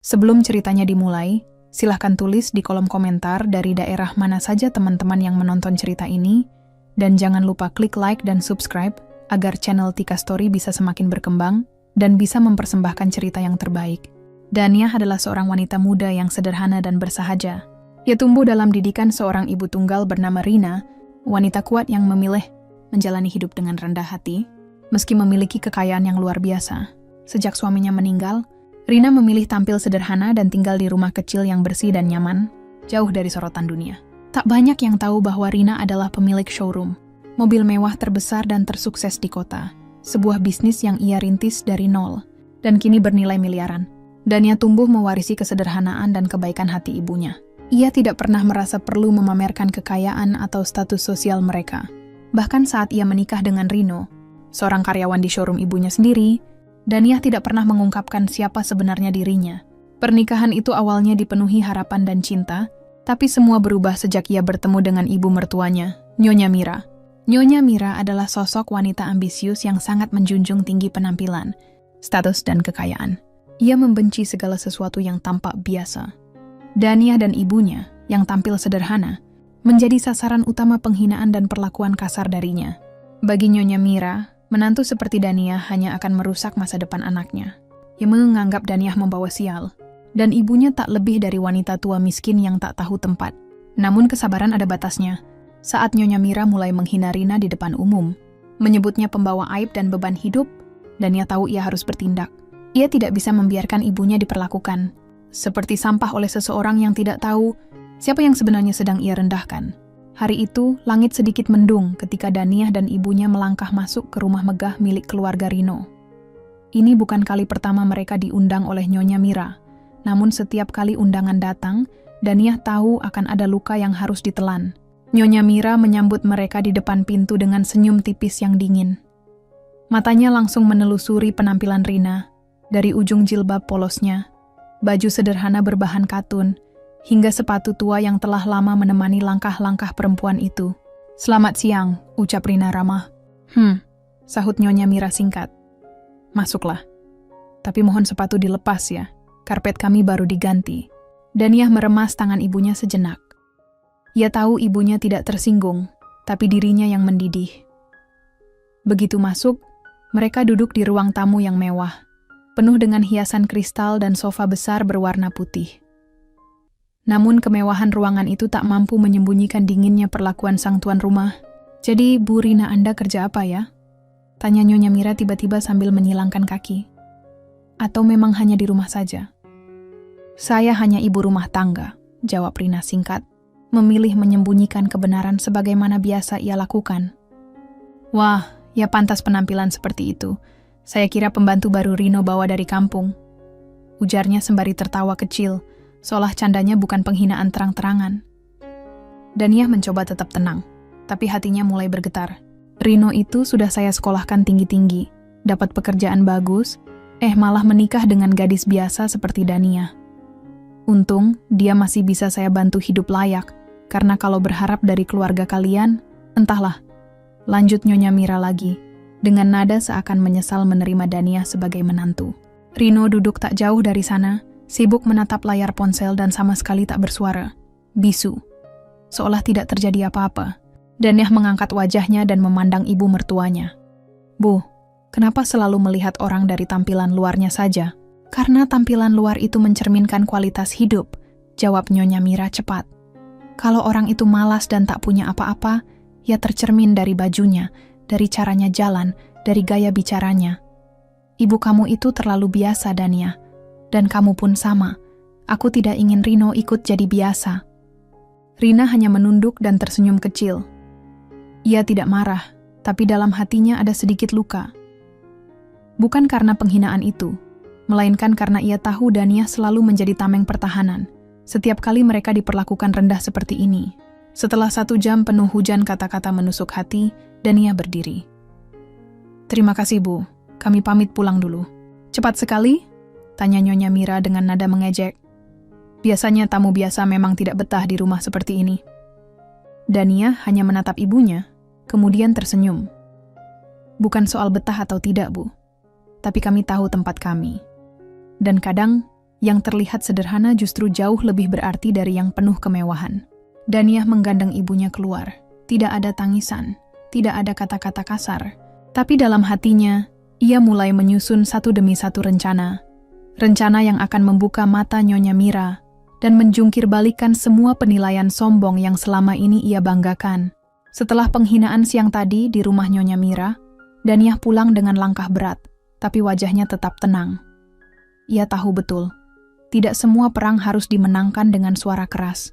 Sebelum ceritanya dimulai, silahkan tulis di kolom komentar dari daerah mana saja teman-teman yang menonton cerita ini, dan jangan lupa klik like dan subscribe agar channel Tika Story bisa semakin berkembang dan bisa mempersembahkan cerita yang terbaik. Dania adalah seorang wanita muda yang sederhana dan bersahaja. Ia tumbuh dalam didikan seorang ibu tunggal bernama Rina, wanita kuat yang memilih menjalani hidup dengan rendah hati, meski memiliki kekayaan yang luar biasa. Sejak suaminya meninggal, Rina memilih tampil sederhana dan tinggal di rumah kecil yang bersih dan nyaman, jauh dari sorotan dunia. Tak banyak yang tahu bahwa Rina adalah pemilik showroom, mobil mewah terbesar dan tersukses di kota, sebuah bisnis yang ia rintis dari nol, dan kini bernilai miliaran. Dania tumbuh mewarisi kesederhanaan dan kebaikan hati ibunya. Ia tidak pernah merasa perlu memamerkan kekayaan atau status sosial mereka. Bahkan saat ia menikah dengan Rino, seorang karyawan di showroom ibunya sendiri, Dania tidak pernah mengungkapkan siapa sebenarnya dirinya. Pernikahan itu awalnya dipenuhi harapan dan cinta, tapi semua berubah sejak ia bertemu dengan ibu mertuanya, Nyonya Mira. Nyonya Mira adalah sosok wanita ambisius yang sangat menjunjung tinggi penampilan, status dan kekayaan. Ia membenci segala sesuatu yang tampak biasa. Dania dan ibunya, yang tampil sederhana, menjadi sasaran utama penghinaan dan perlakuan kasar darinya. Bagi Nyonya Mira, menantu seperti Dania hanya akan merusak masa depan anaknya. Ia menganggap Dania membawa sial, dan ibunya tak lebih dari wanita tua miskin yang tak tahu tempat. Namun kesabaran ada batasnya. Saat Nyonya Mira mulai menghina Rina di depan umum, menyebutnya pembawa aib dan beban hidup, Dania tahu ia harus bertindak. Ia tidak bisa membiarkan ibunya diperlakukan seperti sampah oleh seseorang yang tidak tahu siapa yang sebenarnya sedang ia rendahkan. Hari itu, langit sedikit mendung ketika Dania dan ibunya melangkah masuk ke rumah megah milik keluarga Rino. Ini bukan kali pertama mereka diundang oleh Nyonya Mira, namun setiap kali undangan datang, Dania tahu akan ada luka yang harus ditelan. Nyonya Mira menyambut mereka di depan pintu dengan senyum tipis yang dingin. Matanya langsung menelusuri penampilan Rina, dari ujung jilbab polosnya, baju sederhana berbahan katun, hingga sepatu tua yang telah lama menemani langkah-langkah perempuan itu. "Selamat siang," ucap Rina ramah. Sahut Nyonya Mira singkat. "Masuklah. Tapi mohon sepatu dilepas ya, karpet kami baru diganti." Dania meremas tangan ibunya sejenak. Ia tahu ibunya tidak tersinggung, tapi dirinya yang mendidih. Begitu masuk, mereka duduk di ruang tamu yang mewah, penuh dengan hiasan kristal dan sofa besar berwarna putih. Namun kemewahan ruangan itu tak mampu menyembunyikan dinginnya perlakuan sang tuan rumah. "Jadi, Bu Rina, Anda kerja apa ya?" tanya Nyonya Mira tiba-tiba sambil menyilangkan kaki. "Atau memang hanya di rumah saja?" "Saya hanya ibu rumah tangga," jawab Rina singkat, memilih menyembunyikan kebenaran sebagaimana biasa ia lakukan. "Wah, ya pantas penampilan seperti itu. Saya kira pembantu baru Rino bawa dari kampung," ujarnya sembari tertawa kecil, seolah candanya bukan penghinaan terang-terangan. Dania mencoba tetap tenang, tapi hatinya mulai bergetar. Rino itu sudah saya sekolahkan tinggi-tinggi, dapat pekerjaan bagus, malah menikah dengan gadis biasa seperti Dania. Untung, dia masih bisa saya bantu hidup layak, karena kalau berharap dari keluarga kalian, entahlah. Lanjut Nyonya Mira lagi, dengan nada seakan menyesal menerima Dania sebagai menantu. Rino duduk tak jauh dari sana, sibuk menatap layar ponsel dan sama sekali tak bersuara. Bisu. Seolah tidak terjadi apa-apa. Dania mengangkat wajahnya dan memandang ibu mertuanya. "Bu, kenapa selalu melihat orang dari tampilan luarnya saja?" "Karena tampilan luar itu mencerminkan kualitas hidup," jawab Nyonya Mira cepat. "Kalau orang itu malas dan tak punya apa-apa, ya tercermin dari bajunya, dari caranya jalan, dari gaya bicaranya. Ibu kamu itu terlalu biasa, Dania. Dan kamu pun sama. Aku tidak ingin Rino ikut jadi biasa." Rina hanya menunduk dan tersenyum kecil. Ia tidak marah, tapi dalam hatinya ada sedikit luka. Bukan karena penghinaan itu, melainkan karena ia tahu Dania selalu menjadi tameng pertahanan. Setiap kali mereka diperlakukan rendah seperti ini. Setelah 1 jam penuh hujan kata-kata menusuk hati, Dania berdiri. "Terima kasih, Bu. Kami pamit pulang dulu." "Cepat sekali?" tanya Nyonya Mira dengan nada mengejek. Biasanya tamu biasa memang tidak betah di rumah seperti ini. Dania hanya menatap ibunya, kemudian tersenyum. "Bukan soal betah atau tidak, Bu. Tapi kami tahu tempat kami. Dan kadang, Yang terlihat sederhana justru jauh lebih berarti dari yang penuh kemewahan. Daniah menggandeng ibunya keluar. Tidak ada tangisan, tidak ada kata-kata kasar. Tapi dalam hatinya, ia mulai menyusun satu demi satu rencana. Rencana yang akan membuka mata Nyonya Mira dan menjungkir balikan semua penilaian sombong yang selama ini ia banggakan. Setelah penghinaan siang tadi di rumah Nyonya Mira, Daniah pulang dengan langkah berat, tapi wajahnya tetap tenang. Ia tahu betul, tidak semua perang harus dimenangkan dengan suara keras.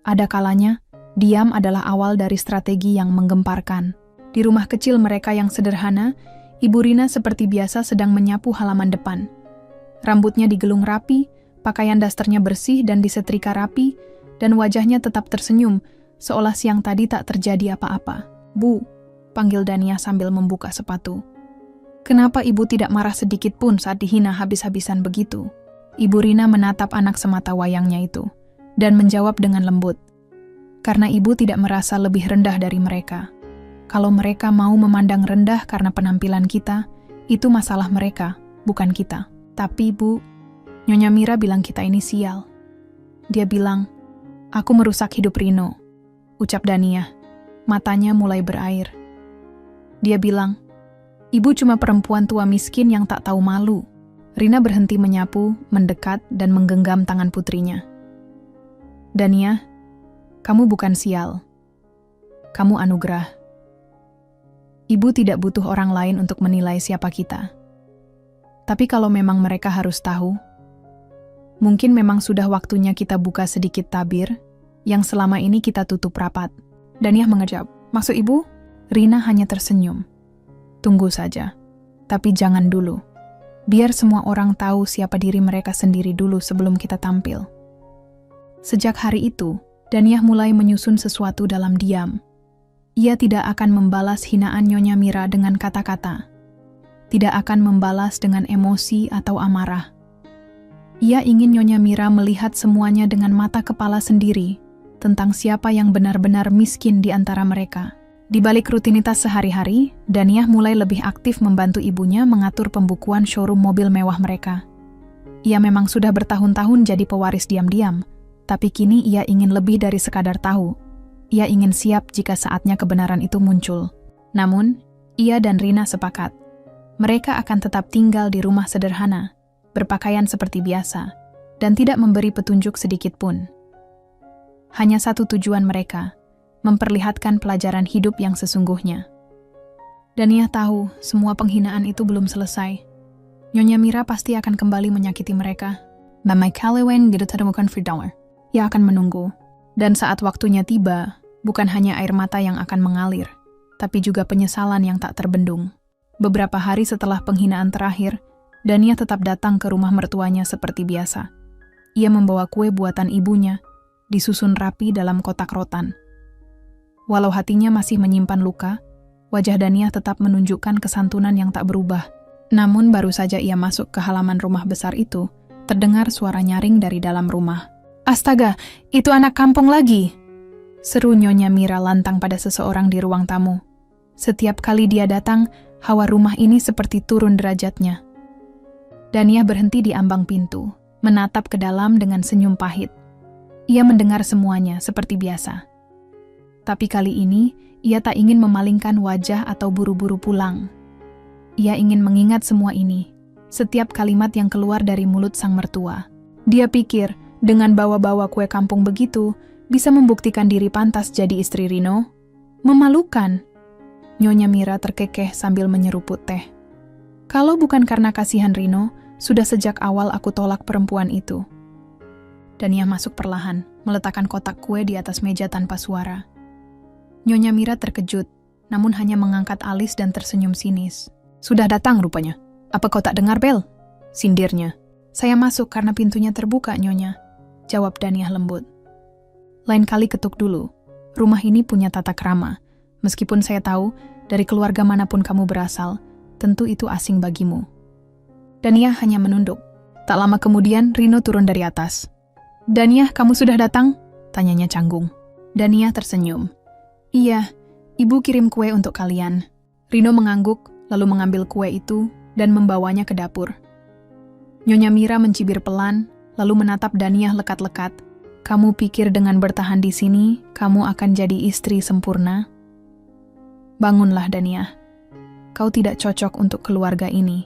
Ada kalanya, diam adalah awal dari strategi yang menggemparkan. Di rumah kecil mereka yang sederhana, Ibu Rina seperti biasa sedang menyapu halaman depan. Rambutnya digelung rapi, pakaian dasternya bersih dan disetrika rapi, dan wajahnya tetap tersenyum, seolah siang tadi tak terjadi apa-apa. "Bu," panggil Daniah sambil membuka sepatu. "Kenapa ibu tidak marah sedikit pun saat dihina habis-habisan begitu?" Ibu Rina menatap anak semata wayangnya itu, dan menjawab dengan lembut. "Karena ibu tidak merasa lebih rendah dari mereka. Kalau mereka mau memandang rendah karena penampilan kita, itu masalah mereka, bukan kita. Tapi Bu, Nyonya Mira bilang kita ini sial. Dia bilang, aku merusak hidup Rino," ucap Daniah. Matanya mulai berair. Dia bilang, "Ibu cuma perempuan tua miskin yang tak tahu malu." Rina berhenti menyapu, mendekat, dan menggenggam tangan putrinya. "Daniah, kamu bukan sial. Kamu anugerah. Ibu tidak butuh orang lain untuk menilai siapa kita. Tapi kalau memang mereka harus tahu, mungkin memang sudah waktunya kita buka sedikit tabir yang selama ini kita tutup rapat." Daniah mengejap. "Maksud ibu?" Rina hanya tersenyum. "Tunggu saja. Tapi jangan dulu. Biar semua orang tahu siapa diri mereka sendiri dulu sebelum kita tampil." Sejak hari itu, Daniah mulai menyusun sesuatu dalam diam. Ia tidak akan membalas hinaan Nyonya Mira dengan kata-kata. Tidak akan membalas dengan emosi atau amarah. Ia ingin Nyonya Mira melihat semuanya dengan mata kepala sendiri tentang siapa yang benar-benar miskin di antara mereka. Di balik rutinitas sehari-hari, Daniah mulai lebih aktif membantu ibunya mengatur pembukuan showroom mobil mewah mereka. Ia memang sudah bertahun-tahun jadi pewaris diam-diam, tapi kini ia ingin lebih dari sekadar tahu. Ia ingin siap jika saatnya kebenaran itu muncul. Namun, ia dan Rina sepakat. Mereka akan tetap tinggal di rumah sederhana, berpakaian seperti biasa, dan tidak memberi petunjuk sedikit pun. Hanya satu tujuan mereka, memperlihatkan pelajaran hidup yang sesungguhnya. Daniah tahu semua penghinaan itu belum selesai. Nyonya Mira pasti akan kembali menyakiti mereka. Mamai Kalewen gitu temukan Fridower. Ia akan menunggu. Dan saat waktunya tiba, bukan hanya air mata yang akan mengalir, tapi juga penyesalan yang tak terbendung. Beberapa hari setelah penghinaan terakhir, Daniah tetap datang ke rumah mertuanya seperti biasa. Ia membawa kue buatan ibunya, disusun rapi dalam kotak rotan. Walau hatinya masih menyimpan luka, wajah Daniah tetap menunjukkan kesantunan yang tak berubah. Namun baru saja ia masuk ke halaman rumah besar itu, terdengar suara nyaring dari dalam rumah. "Astaga, itu anak kampung lagi!" seru Nyonya Mira lantang pada seseorang di ruang tamu. Setiap kali dia datang, hawa rumah ini seperti turun derajatnya. Daniah berhenti di ambang pintu, menatap ke dalam dengan senyum pahit. Ia mendengar semuanya seperti biasa. Tapi kali ini, ia tak ingin memalingkan wajah atau buru-buru pulang. Ia ingin mengingat semua ini, setiap kalimat yang keluar dari mulut sang mertua. Dia pikir, dengan bawa-bawa kue kampung begitu, bisa membuktikan diri pantas jadi istri Rino? Memalukan. Nyonya Mira terkekeh sambil menyeruput teh. "Kalau bukan karena kasihan Rino, sudah sejak awal aku tolak perempuan itu." Daniah masuk perlahan, meletakkan kotak kue di atas meja tanpa suara. Nyonya Mira terkejut, namun hanya mengangkat alis dan tersenyum sinis. "Sudah datang rupanya. Apa kau tak dengar bel?" sindirnya. "Saya masuk karena pintunya terbuka, Nyonya," jawab Daniah lembut. "Lain kali ketuk dulu. Rumah ini punya tata krama. Meskipun saya tahu, dari keluarga manapun kamu berasal, tentu itu asing bagimu." Daniah hanya menunduk. Tak lama kemudian, Rino turun dari atas. "Daniah, kamu sudah datang?" tanyanya canggung. Daniah tersenyum. "Iya, ibu kirim kue untuk kalian." Rino mengangguk, lalu mengambil kue itu dan membawanya ke dapur. Nyonya Mira mencibir pelan, lalu menatap Daniah lekat-lekat. Kamu pikir dengan bertahan di sini, kamu akan jadi istri sempurna? Bangunlah Daniah. Kau tidak cocok untuk keluarga ini.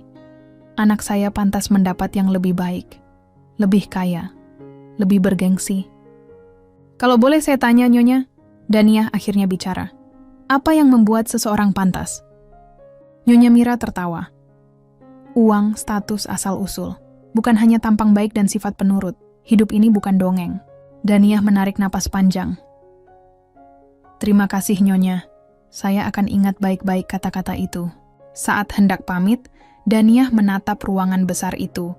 Anak saya pantas mendapat yang lebih baik, lebih kaya, lebih bergengsi. Kalau boleh saya tanya, Nyonya, Daniah akhirnya bicara. Apa yang membuat seseorang pantas? Nyonya Mira tertawa. Uang, status, asal-usul. Bukan hanya tampang baik dan sifat penurut. Hidup ini bukan dongeng. Daniah menarik napas panjang. Terima kasih, Nyonya. Saya akan ingat baik-baik kata-kata itu. Saat hendak pamit, Daniah menatap ruangan besar itu.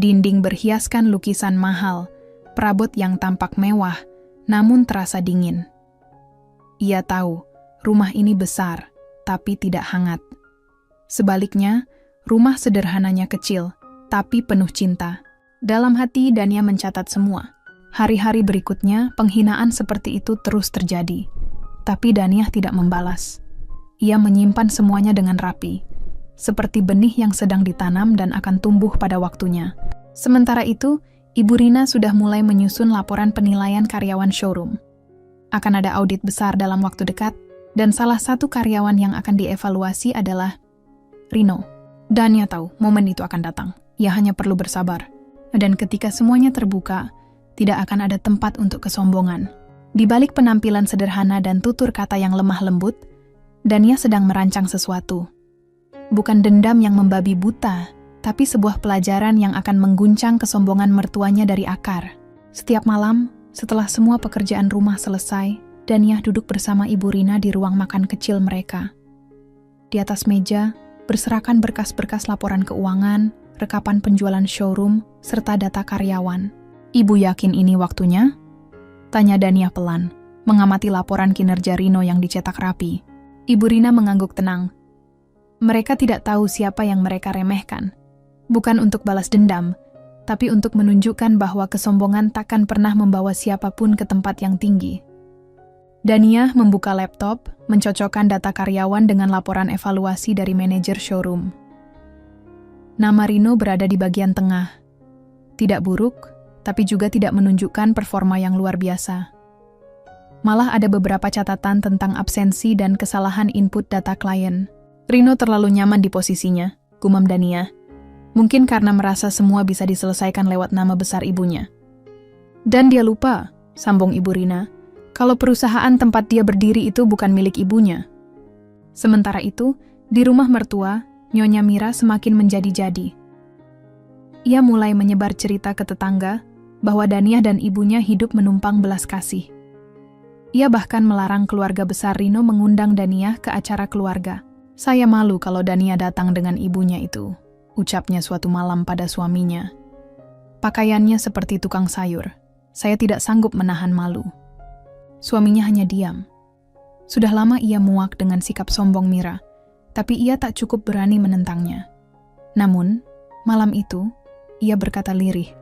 Dinding berhiaskan lukisan mahal, perabot yang tampak mewah, namun terasa dingin. Ia tahu, rumah ini besar, tapi tidak hangat. Sebaliknya, rumah sederhananya kecil, tapi penuh cinta. Dalam hati, Daniah mencatat semua. Hari-hari berikutnya, penghinaan seperti itu terus terjadi. Tapi Daniah tidak membalas. Ia menyimpan semuanya dengan rapi, seperti benih yang sedang ditanam dan akan tumbuh pada waktunya. Sementara itu, Ibu Rina sudah mulai menyusun laporan penilaian karyawan showroom. Akan ada audit besar dalam waktu dekat, dan salah satu karyawan yang akan dievaluasi adalah Rino. Daniah tahu momen itu akan datang. Ia hanya perlu bersabar. Dan ketika semuanya terbuka, tidak akan ada tempat untuk kesombongan. Di balik penampilan sederhana dan tutur kata yang lemah lembut, Daniah sedang merancang sesuatu. Bukan dendam yang membabi buta, tapi sebuah pelajaran yang akan mengguncang kesombongan mertuanya dari akar. Setiap malam, setelah semua pekerjaan rumah selesai, Daniah duduk bersama Ibu Rina di ruang makan kecil mereka. Di atas meja, berserakan berkas-berkas laporan keuangan, rekapan penjualan showroom, serta data karyawan. Ibu yakin ini waktunya? Tanya Daniah pelan, mengamati laporan kinerja Rino yang dicetak rapi. Ibu Rina mengangguk tenang. Mereka tidak tahu siapa yang mereka remehkan. Bukan untuk balas dendam, tapi untuk menunjukkan bahwa kesombongan takkan pernah membawa siapapun ke tempat yang tinggi. Daniah membuka laptop, mencocokkan data karyawan dengan laporan evaluasi dari manajer showroom. Nama Rino berada di bagian tengah. Tidak buruk, tapi juga tidak menunjukkan performa yang luar biasa. Malah ada beberapa catatan tentang absensi dan kesalahan input data klien. Rino terlalu nyaman di posisinya, gumam Daniah. Mungkin karena merasa semua bisa diselesaikan lewat nama besar ibunya. Dan dia lupa, sambung Ibu Rina, kalau perusahaan tempat dia berdiri itu bukan milik ibunya. Sementara itu, di rumah mertua, Nyonya Mira semakin menjadi-jadi. Ia mulai menyebar cerita ke tetangga bahwa Daniah dan ibunya hidup menumpang belas kasih. Ia bahkan melarang keluarga besar Rino mengundang Daniah ke acara keluarga. Saya malu kalau Daniah datang dengan ibunya itu, ucapnya suatu malam pada suaminya. Pakaiannya seperti tukang sayur. Saya tidak sanggup menahan malu. Suaminya hanya diam. Sudah lama ia muak dengan sikap sombong Mira, tapi ia tak cukup berani menentangnya. Namun, malam itu, ia berkata lirih.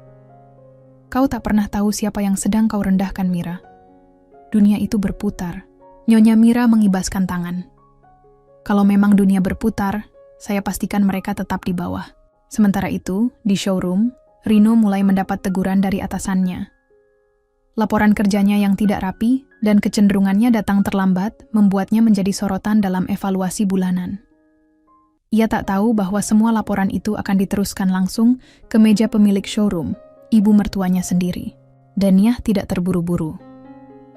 Kau tak pernah tahu siapa yang sedang kau rendahkan, Mira. Dunia itu berputar. Nyonya Mira mengibaskan tangan. Kalau memang dunia berputar, saya pastikan mereka tetap di bawah. Sementara itu, di showroom, Rino mulai mendapat teguran dari atasannya. Laporan kerjanya yang tidak rapi dan kecenderungannya datang terlambat membuatnya menjadi sorotan dalam evaluasi bulanan. Ia tak tahu bahwa semua laporan itu akan diteruskan langsung ke meja pemilik showroom, ibu mertuanya sendiri. Daniah tidak terburu-buru.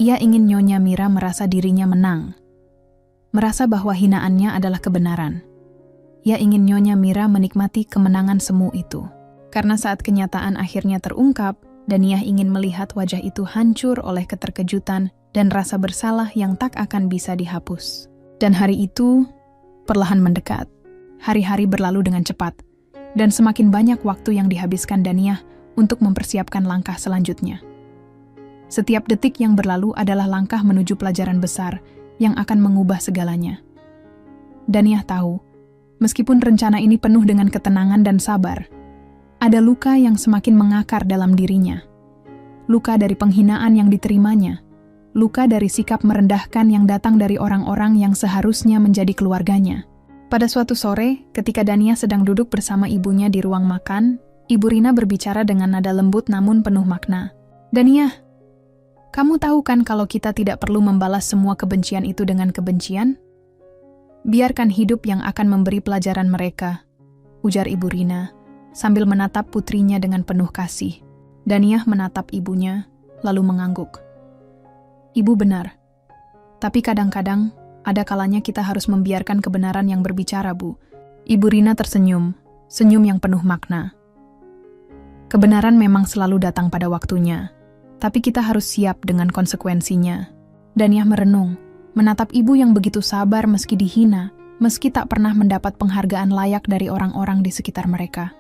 Ia ingin Nyonya Mira merasa dirinya menang. Merasa bahwa hinaannya adalah kebenaran. Ia ingin Nyonya Mira menikmati kemenangan semu itu. Karena saat kenyataan akhirnya terungkap, Daniah ingin melihat wajah itu hancur oleh keterkejutan dan rasa bersalah yang tak akan bisa dihapus. Dan hari itu perlahan mendekat. Hari-hari berlalu dengan cepat, dan semakin banyak waktu yang dihabiskan Daniah untuk mempersiapkan langkah selanjutnya. Setiap detik yang berlalu adalah langkah menuju pelajaran besar yang akan mengubah segalanya. Daniah tahu, meskipun rencana ini penuh dengan ketenangan dan sabar, ada luka yang semakin mengakar dalam dirinya. Luka dari penghinaan yang diterimanya, luka dari sikap merendahkan yang datang dari orang-orang yang seharusnya menjadi keluarganya. Pada suatu sore, ketika Daniah sedang duduk bersama ibunya di ruang makan, Ibu Rina berbicara dengan nada lembut namun penuh makna. Dania, kamu tahu kan kalau kita tidak perlu membalas semua kebencian itu dengan kebencian? Biarkan hidup yang akan memberi pelajaran mereka, ujar Ibu Rina, sambil menatap putrinya dengan penuh kasih. Dania menatap ibunya, lalu mengangguk. Ibu benar. Tapi kadang-kadang, ada kalanya kita harus membiarkan kebenaran yang berbicara, Bu. Ibu Rina tersenyum, senyum yang penuh makna. Kebenaran memang selalu datang pada waktunya, tapi kita harus siap dengan konsekuensinya. Dania merenung, menatap ibu yang begitu sabar meski dihina, meski tak pernah mendapat penghargaan layak dari orang-orang di sekitar mereka.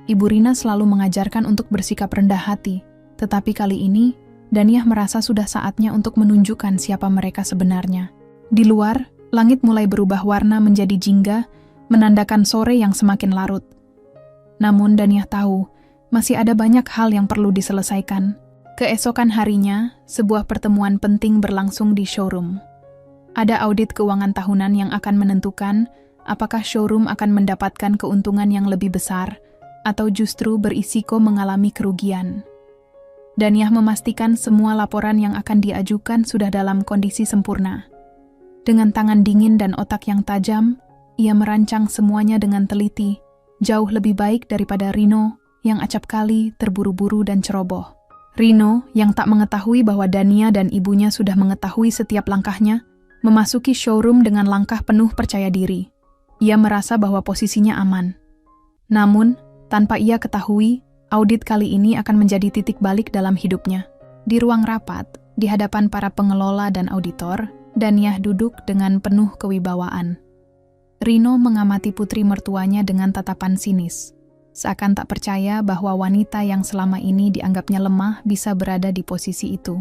Ibu Rina selalu mengajarkan untuk bersikap rendah hati, tetapi kali ini, Dania merasa sudah saatnya untuk menunjukkan siapa mereka sebenarnya. Di luar, langit mulai berubah warna menjadi jingga, menandakan sore yang semakin larut. Namun Dania tahu, masih ada banyak hal yang perlu diselesaikan. Keesokan harinya, sebuah pertemuan penting berlangsung di showroom. Ada audit keuangan tahunan yang akan menentukan apakah showroom akan mendapatkan keuntungan yang lebih besar atau justru berisiko mengalami kerugian. Dania memastikan semua laporan yang akan diajukan sudah dalam kondisi sempurna. Dengan tangan dingin dan otak yang tajam, ia merancang semuanya dengan teliti, jauh lebih baik daripada Rino yang acap kali terburu-buru dan ceroboh. Rino, yang tak mengetahui bahwa Dania dan ibunya sudah mengetahui setiap langkahnya, memasuki showroom dengan langkah penuh percaya diri. Ia merasa bahwa posisinya aman. Namun, tanpa ia ketahui, audit kali ini akan menjadi titik balik dalam hidupnya. Di ruang rapat, di hadapan para pengelola dan auditor, Dania duduk dengan penuh kewibawaan. Rino mengamati putri mertuanya dengan tatapan sinis. Seakan tak percaya bahwa wanita yang selama ini dianggapnya lemah bisa berada di posisi itu.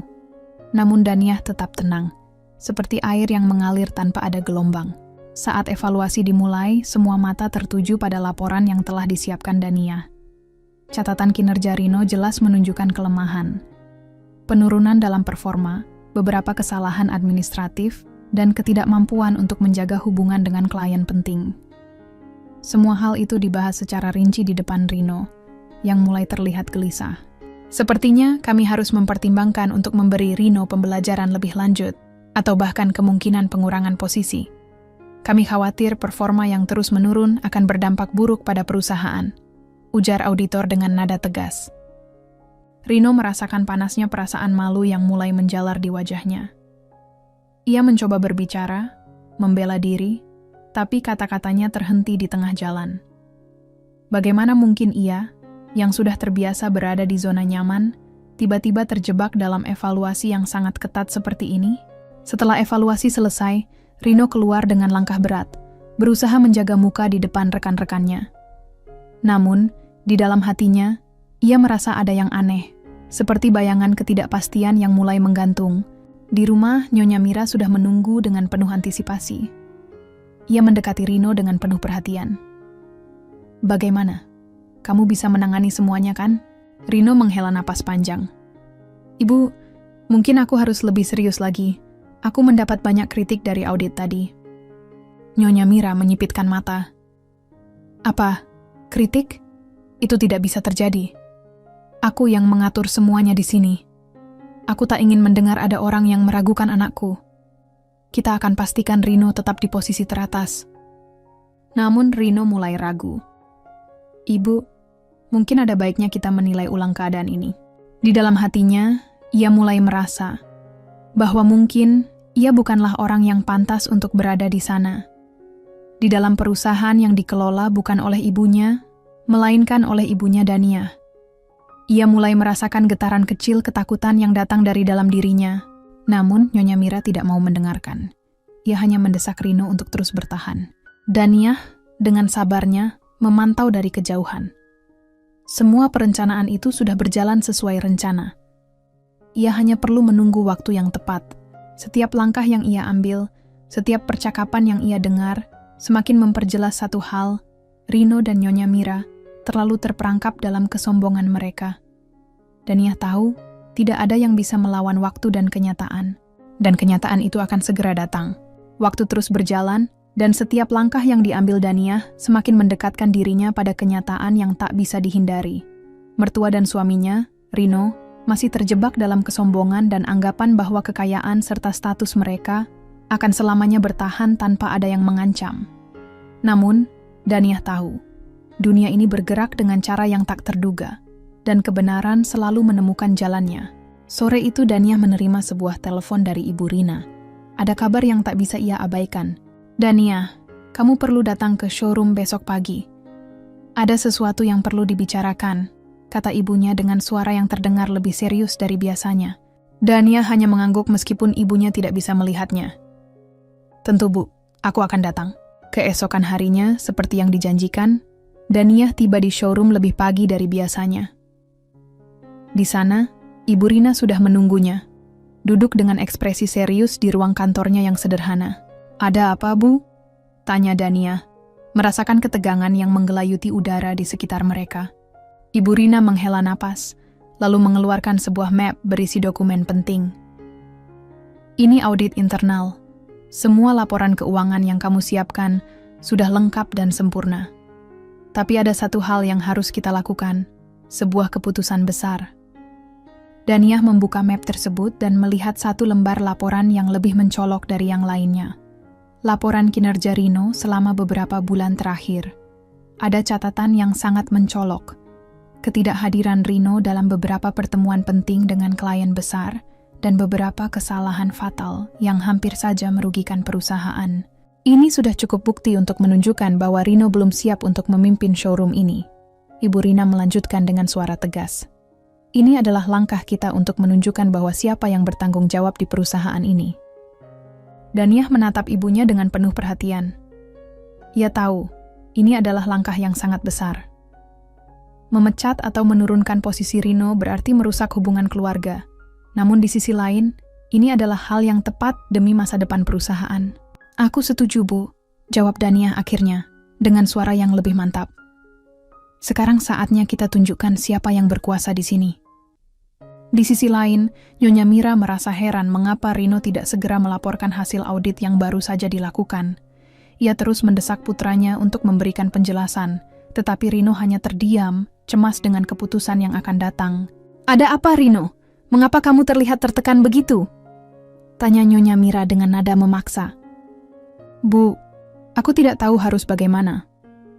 Namun Dania tetap tenang, seperti air yang mengalir tanpa ada gelombang. Saat evaluasi dimulai, semua mata tertuju pada laporan yang telah disiapkan Dania. Catatan kinerja Rino jelas menunjukkan kelemahan. Penurunan dalam performa, beberapa kesalahan administratif, dan ketidakmampuan untuk menjaga hubungan dengan klien penting. Semua hal itu dibahas secara rinci di depan Rino, yang mulai terlihat gelisah. Sepertinya kami harus mempertimbangkan untuk memberi Rino pembelajaran lebih lanjut, atau bahkan kemungkinan pengurangan posisi. Kami khawatir performa yang terus menurun akan berdampak buruk pada perusahaan, ujar auditor dengan nada tegas. Rino merasakan panasnya perasaan malu yang mulai menjalar di wajahnya. Ia mencoba berbicara, membela diri, tapi kata-katanya terhenti di tengah jalan. Bagaimana mungkin ia, yang sudah terbiasa berada di zona nyaman, tiba-tiba terjebak dalam evaluasi yang sangat ketat seperti ini? Setelah evaluasi selesai, Rino keluar dengan langkah berat, berusaha menjaga muka di depan rekan-rekannya. Namun, di dalam hatinya, ia merasa ada yang aneh, seperti bayangan ketidakpastian yang mulai menggantung. Di rumah, Nyonya Mira sudah menunggu dengan penuh antisipasi. Ia mendekati Rino dengan penuh perhatian. Bagaimana? Kamu bisa menangani semuanya kan? Rino menghela napas panjang. Ibu, mungkin aku harus lebih serius lagi. Aku mendapat banyak kritik dari audit tadi. Nyonya Mira menyipitkan mata. Apa? Kritik? Itu tidak bisa terjadi. Aku yang mengatur semuanya di sini. Aku tak ingin mendengar ada orang yang meragukan anakku. Kita akan pastikan Rino tetap di posisi teratas. Namun Rino mulai ragu. Ibu, mungkin ada baiknya kita menilai ulang keadaan ini. Di dalam hatinya, ia mulai merasa bahwa mungkin ia bukanlah orang yang pantas untuk berada di sana. Di dalam perusahaan yang dikelola bukan oleh ibunya, melainkan oleh ibunya Dania. Ia mulai merasakan getaran kecil ketakutan yang datang dari dalam dirinya. Namun, Nyonya Mira tidak mau mendengarkan. Ia hanya mendesak Rino untuk terus bertahan. Dania, dengan sabarnya, memantau dari kejauhan. Semua perencanaan itu sudah berjalan sesuai rencana. Ia hanya perlu menunggu waktu yang tepat. Setiap langkah yang ia ambil, setiap percakapan yang ia dengar, semakin memperjelas satu hal, Rino dan Nyonya Mira terlalu terperangkap dalam kesombongan mereka. Dania tahu, tidak ada yang bisa melawan waktu dan kenyataan. Dan kenyataan itu akan segera datang. Waktu terus berjalan, Dan setiap langkah yang diambil Daniah semakin mendekatkan dirinya pada kenyataan yang tak bisa dihindari. Mertua dan suaminya, Rino, masih terjebak dalam kesombongan dan anggapan bahwa kekayaan serta status mereka akan selamanya bertahan tanpa ada yang mengancam. Namun, Daniah tahu, dunia ini bergerak dengan cara yang tak terduga, dan kebenaran selalu menemukan jalannya. Sore itu Daniah menerima sebuah telepon dari Ibu Rina. Ada kabar yang tak bisa ia abaikan. Daniah, kamu perlu datang ke showroom besok pagi. Ada sesuatu yang perlu dibicarakan, kata ibunya dengan suara yang terdengar lebih serius dari biasanya. Daniah hanya mengangguk meskipun ibunya tidak bisa melihatnya. Tentu Bu, aku akan datang. Keesokan harinya, seperti yang dijanjikan, Daniah tiba di showroom lebih pagi dari biasanya. Di sana, Ibu Rina sudah menunggunya, duduk dengan ekspresi serius di ruang kantornya yang sederhana. Ada apa, Bu? Tanya Daniah, merasakan ketegangan yang menggelayuti udara di sekitar mereka. Ibu Rina menghela napas, lalu mengeluarkan sebuah map berisi dokumen penting. Ini audit internal. Semua laporan keuangan yang kamu siapkan sudah lengkap dan sempurna. Tapi ada satu hal yang harus kita lakukan, sebuah keputusan besar. Daniah membuka map tersebut dan melihat satu lembar laporan yang lebih mencolok dari yang lainnya. Laporan kinerja Rino selama beberapa bulan terakhir. Ada catatan yang sangat mencolok. Ketidakhadiran Rino dalam beberapa pertemuan penting dengan klien besar dan beberapa kesalahan fatal yang hampir saja merugikan perusahaan. Ini sudah cukup bukti untuk menunjukkan bahwa Rino belum siap untuk memimpin showroom ini. Ibu Rina melanjutkan dengan suara tegas. Ini adalah langkah kita untuk menunjukkan bahwa siapa yang bertanggung jawab di perusahaan ini. Daniah menatap ibunya dengan penuh perhatian. Ia tahu, ini adalah langkah yang sangat besar. Memecat atau menurunkan posisi Rino berarti merusak hubungan keluarga. Namun di sisi lain, ini adalah hal yang tepat demi masa depan perusahaan. Aku setuju, Bu, jawab Daniah akhirnya, dengan suara yang lebih mantap. Sekarang saatnya kita tunjukkan siapa yang berkuasa di sini. Di sisi lain, Nyonya Mira merasa heran mengapa Rino tidak segera melaporkan hasil audit yang baru saja dilakukan. Ia terus mendesak putranya untuk memberikan penjelasan, tetapi Rino hanya terdiam, cemas dengan keputusan yang akan datang. Ada apa, Rino? Mengapa kamu terlihat tertekan begitu? Tanya Nyonya Mira dengan nada memaksa. Bu, aku tidak tahu harus bagaimana.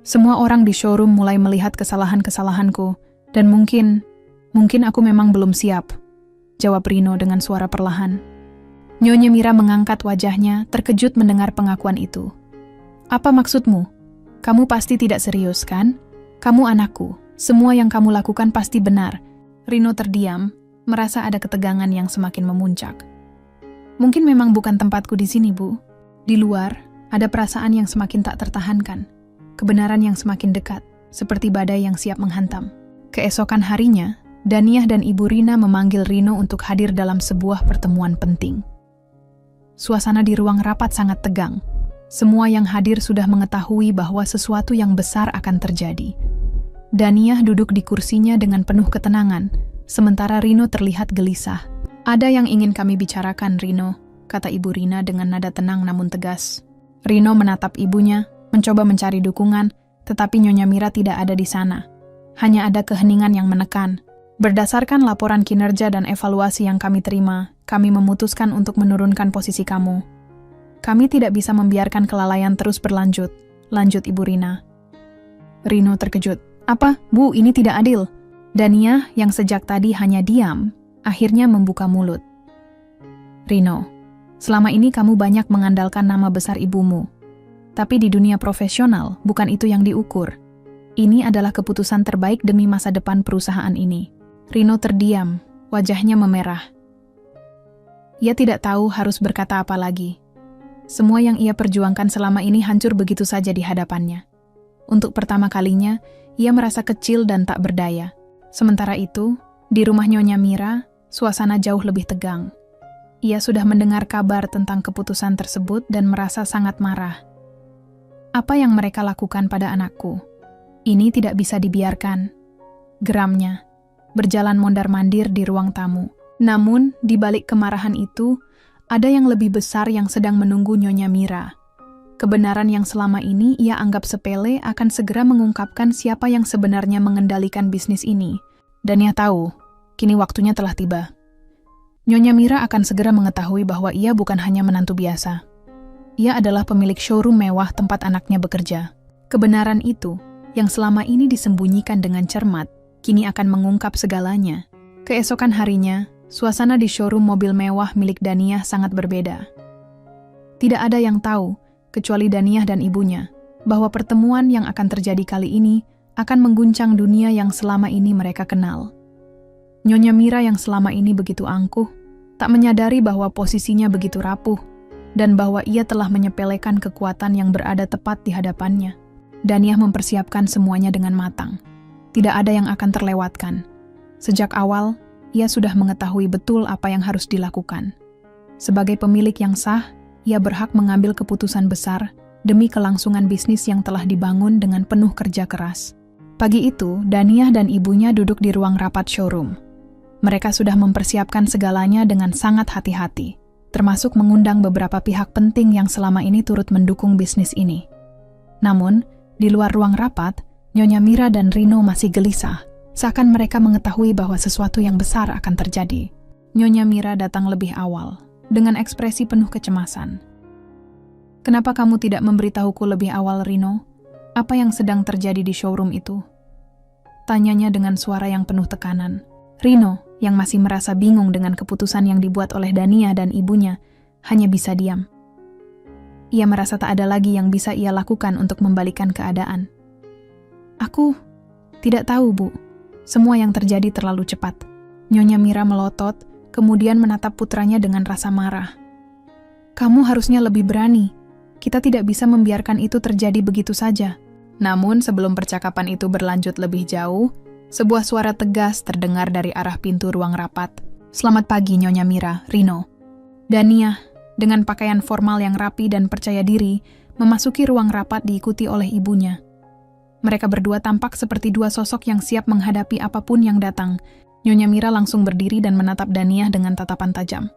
Semua orang di showroom mulai melihat kesalahan-kesalahanku, dan mungkin aku memang belum siap, jawab Rino dengan suara perlahan. Nyonya Mira mengangkat wajahnya, terkejut mendengar pengakuan itu. Apa maksudmu? Kamu pasti tidak serius, kan? Kamu anakku, semua yang kamu lakukan pasti benar. Rino terdiam, merasa ada ketegangan yang semakin memuncak. Mungkin memang bukan tempatku di sini, Bu. Di luar, ada perasaan yang semakin tak tertahankan. Kebenaran yang semakin dekat, seperti badai yang siap menghantam. Keesokan harinya, Daniah dan Ibu Rina memanggil Rino untuk hadir dalam sebuah pertemuan penting. Suasana di ruang rapat sangat tegang. Semua yang hadir sudah mengetahui bahwa sesuatu yang besar akan terjadi. Daniah duduk di kursinya dengan penuh ketenangan, sementara Rino terlihat gelisah. Ada yang ingin kami bicarakan, Rino, kata Ibu Rina dengan nada tenang namun tegas. Rino menatap ibunya, mencoba mencari dukungan, tetapi Nyonya Mira tidak ada di sana. Hanya ada keheningan yang menekan. Berdasarkan laporan kinerja dan evaluasi yang kami terima, kami memutuskan untuk menurunkan posisi kamu. Kami tidak bisa membiarkan kelalaian terus berlanjut, lanjut Ibu Rina. Rino terkejut. Apa, Bu, ini tidak adil. Daniah, yang sejak tadi hanya diam, akhirnya membuka mulut. Rino, selama ini kamu banyak mengandalkan nama besar ibumu. Tapi di dunia profesional, bukan itu yang diukur. Ini adalah keputusan terbaik demi masa depan perusahaan ini. Rino terdiam, wajahnya memerah. Ia tidak tahu harus berkata apa lagi. Semua yang ia perjuangkan selama ini hancur begitu saja di hadapannya. Untuk pertama kalinya, ia merasa kecil dan tak berdaya. Sementara itu, di rumah Nyonya Mira, suasana jauh lebih tegang. Ia sudah mendengar kabar tentang keputusan tersebut dan merasa sangat marah. Apa yang mereka lakukan pada anakku? Ini tidak bisa dibiarkan. Geramnya, berjalan mondar-mandir di ruang tamu. Namun, di balik kemarahan itu, ada yang lebih besar yang sedang menunggu Nyonya Mira. Kebenaran yang selama ini ia anggap sepele akan segera mengungkapkan siapa yang sebenarnya mengendalikan bisnis ini. Dan ia tahu, kini waktunya telah tiba. Nyonya Mira akan segera mengetahui bahwa ia bukan hanya menantu biasa. Ia adalah pemilik showroom mewah tempat anaknya bekerja. Kebenaran itu, yang selama ini disembunyikan dengan cermat, kini akan mengungkap segalanya. Keesokan harinya, suasana di showroom mobil mewah milik Daniyah sangat berbeda. Tidak ada yang tahu, kecuali Daniyah dan ibunya, bahwa pertemuan yang akan terjadi kali ini akan mengguncang dunia yang selama ini mereka kenal. Nyonya Mira yang selama ini begitu angkuh, tak menyadari bahwa posisinya begitu rapuh, dan bahwa ia telah menyepelekan kekuatan yang berada tepat di hadapannya. Daniyah mempersiapkan semuanya dengan matang. Tidak ada yang akan terlewatkan. Sejak awal, ia sudah mengetahui betul apa yang harus dilakukan. Sebagai pemilik yang sah, ia berhak mengambil keputusan besar demi kelangsungan bisnis yang telah dibangun dengan penuh kerja keras. Pagi itu, Daniyah dan ibunya duduk di ruang rapat showroom. Mereka sudah mempersiapkan segalanya dengan sangat hati-hati, termasuk mengundang beberapa pihak penting yang selama ini turut mendukung bisnis ini. Namun, di luar ruang rapat, Nyonya Mira dan Rino masih gelisah, seakan mereka mengetahui bahwa sesuatu yang besar akan terjadi. Nyonya Mira datang lebih awal, dengan ekspresi penuh kecemasan. "Kenapa kamu tidak memberitahuku lebih awal, Rino? Apa yang sedang terjadi di showroom itu?" Tanyanya dengan suara yang penuh tekanan. Rino, yang masih merasa bingung dengan keputusan yang dibuat oleh Daniyah dan ibunya, hanya bisa diam. Ia merasa tak ada lagi yang bisa ia lakukan untuk membalikan keadaan. "Aku tidak tahu, Bu. Semua yang terjadi terlalu cepat." Nyonya Mira melotot, kemudian menatap putranya dengan rasa marah. "Kamu harusnya lebih berani. Kita tidak bisa membiarkan itu terjadi begitu saja." Namun sebelum percakapan itu berlanjut lebih jauh, sebuah suara tegas terdengar dari arah pintu ruang rapat. "Selamat pagi, Nyonya Mira, Rino." Daniyah, dengan pakaian formal yang rapi dan percaya diri, memasuki ruang rapat diikuti oleh ibunya. Mereka berdua tampak seperti dua sosok yang siap menghadapi apapun yang datang. Nyonya Mira langsung berdiri dan menatap Daniyah dengan tatapan tajam.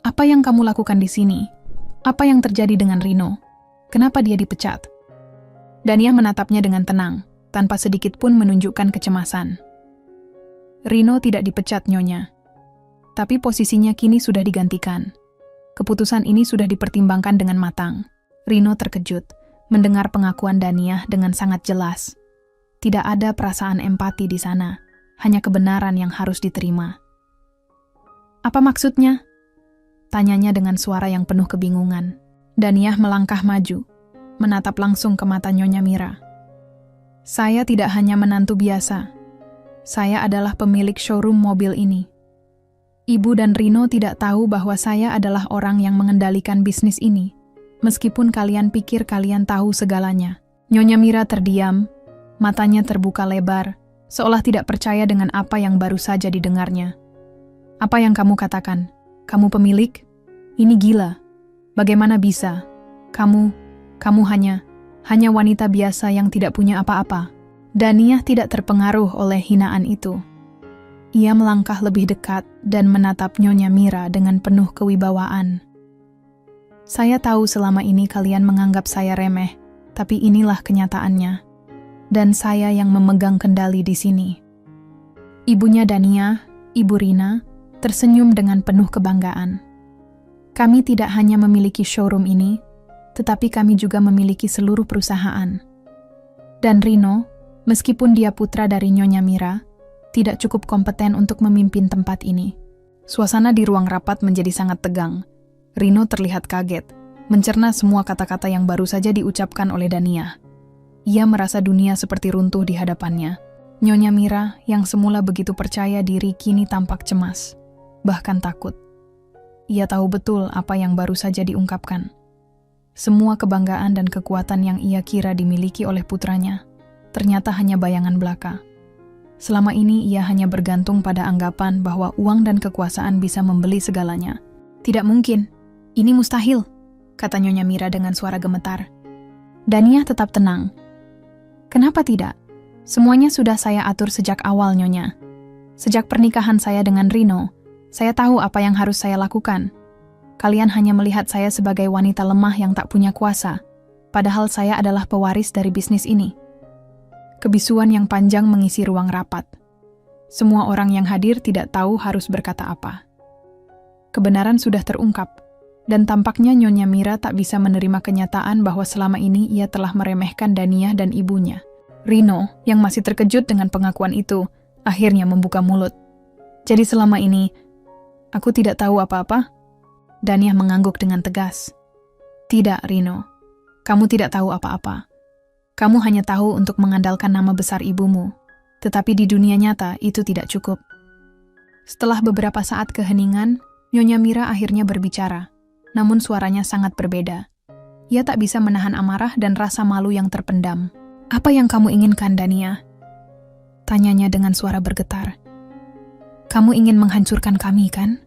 "Apa yang kamu lakukan di sini? Apa yang terjadi dengan Rino? Kenapa dia dipecat?" Daniyah menatapnya dengan tenang, tanpa sedikit pun menunjukkan kecemasan. "Rino tidak dipecat, Nyonya. Tapi posisinya kini sudah digantikan. Keputusan ini sudah dipertimbangkan dengan matang." Rino terkejut, mendengar pengakuan Daniyah dengan sangat jelas. Tidak ada perasaan empati di sana. Hanya kebenaran yang harus diterima. "Apa maksudnya?" tanyanya dengan suara yang penuh kebingungan. Daniyah melangkah maju, menatap langsung ke mata Nyonya Mira. "Saya tidak hanya menantu biasa. Saya adalah pemilik showroom mobil ini. Ibu dan Rino tidak tahu bahwa saya adalah orang yang mengendalikan bisnis ini, meskipun kalian pikir kalian tahu segalanya." Nyonya Mira terdiam, matanya terbuka lebar, seolah tidak percaya dengan apa yang baru saja didengarnya. "Apa yang kamu katakan? Kamu pemilik? Ini gila. Bagaimana bisa? Kamu hanya wanita biasa yang tidak punya apa-apa." Daniyah tidak terpengaruh oleh hinaan itu. Ia melangkah lebih dekat dan menatap Nyonya Mira dengan penuh kewibawaan. "Saya tahu selama ini kalian menganggap saya remeh, tapi inilah kenyataannya. Dan saya yang memegang kendali di sini." Ibunya Daniyah, Ibu Rina, tersenyum dengan penuh kebanggaan. "Kami tidak hanya memiliki showroom ini, tetapi kami juga memiliki seluruh perusahaan. Dan Rino, meskipun dia putra dari Nyonya Mira, tidak cukup kompeten untuk memimpin tempat ini." Suasana di ruang rapat menjadi sangat tegang. Rino terlihat kaget, mencerna semua kata-kata yang baru saja diucapkan oleh Daniyah. Ia merasa dunia seperti runtuh di hadapannya. Nyonya Mira, yang semula begitu percaya diri, kini tampak cemas, bahkan takut. Ia tahu betul apa yang baru saja diungkapkan. Semua kebanggaan dan kekuatan yang ia kira dimiliki oleh putranya, ternyata hanya bayangan belaka. Selama ini ia hanya bergantung pada anggapan bahwa uang dan kekuasaan bisa membeli segalanya. "Tidak mungkin, ini mustahil," kata Nyonya Mira dengan suara gemetar. Daniyah tetap tenang. "Kenapa tidak? Semuanya sudah saya atur sejak awal, Nyonya. Sejak pernikahan saya dengan Rino, saya tahu apa yang harus saya lakukan. Kalian hanya melihat saya sebagai wanita lemah yang tak punya kuasa, padahal saya adalah pewaris dari bisnis ini. Kebisuan yang panjang mengisi ruang rapat. Semua orang yang hadir tidak tahu harus berkata apa. Kebenaran sudah terungkap, dan tampaknya Nyonya Mira tak bisa menerima kenyataan bahwa selama ini ia telah meremehkan Daniyah dan ibunya. Rino, yang masih terkejut dengan pengakuan itu, akhirnya membuka mulut. Jadi selama ini, aku tidak tahu apa-apa? Daniyah mengangguk dengan tegas. Tidak, Rino. Kamu tidak tahu apa-apa. Kamu hanya tahu untuk mengandalkan nama besar ibumu. Tetapi di dunia nyata itu tidak cukup. Setelah beberapa saat keheningan, Nyonya Mira akhirnya berbicara. Namun suaranya sangat berbeda. Ia tak bisa menahan amarah dan rasa malu yang terpendam. Apa yang kamu inginkan, Daniyah? Tanyanya dengan suara bergetar. Kamu ingin menghancurkan kami, kan?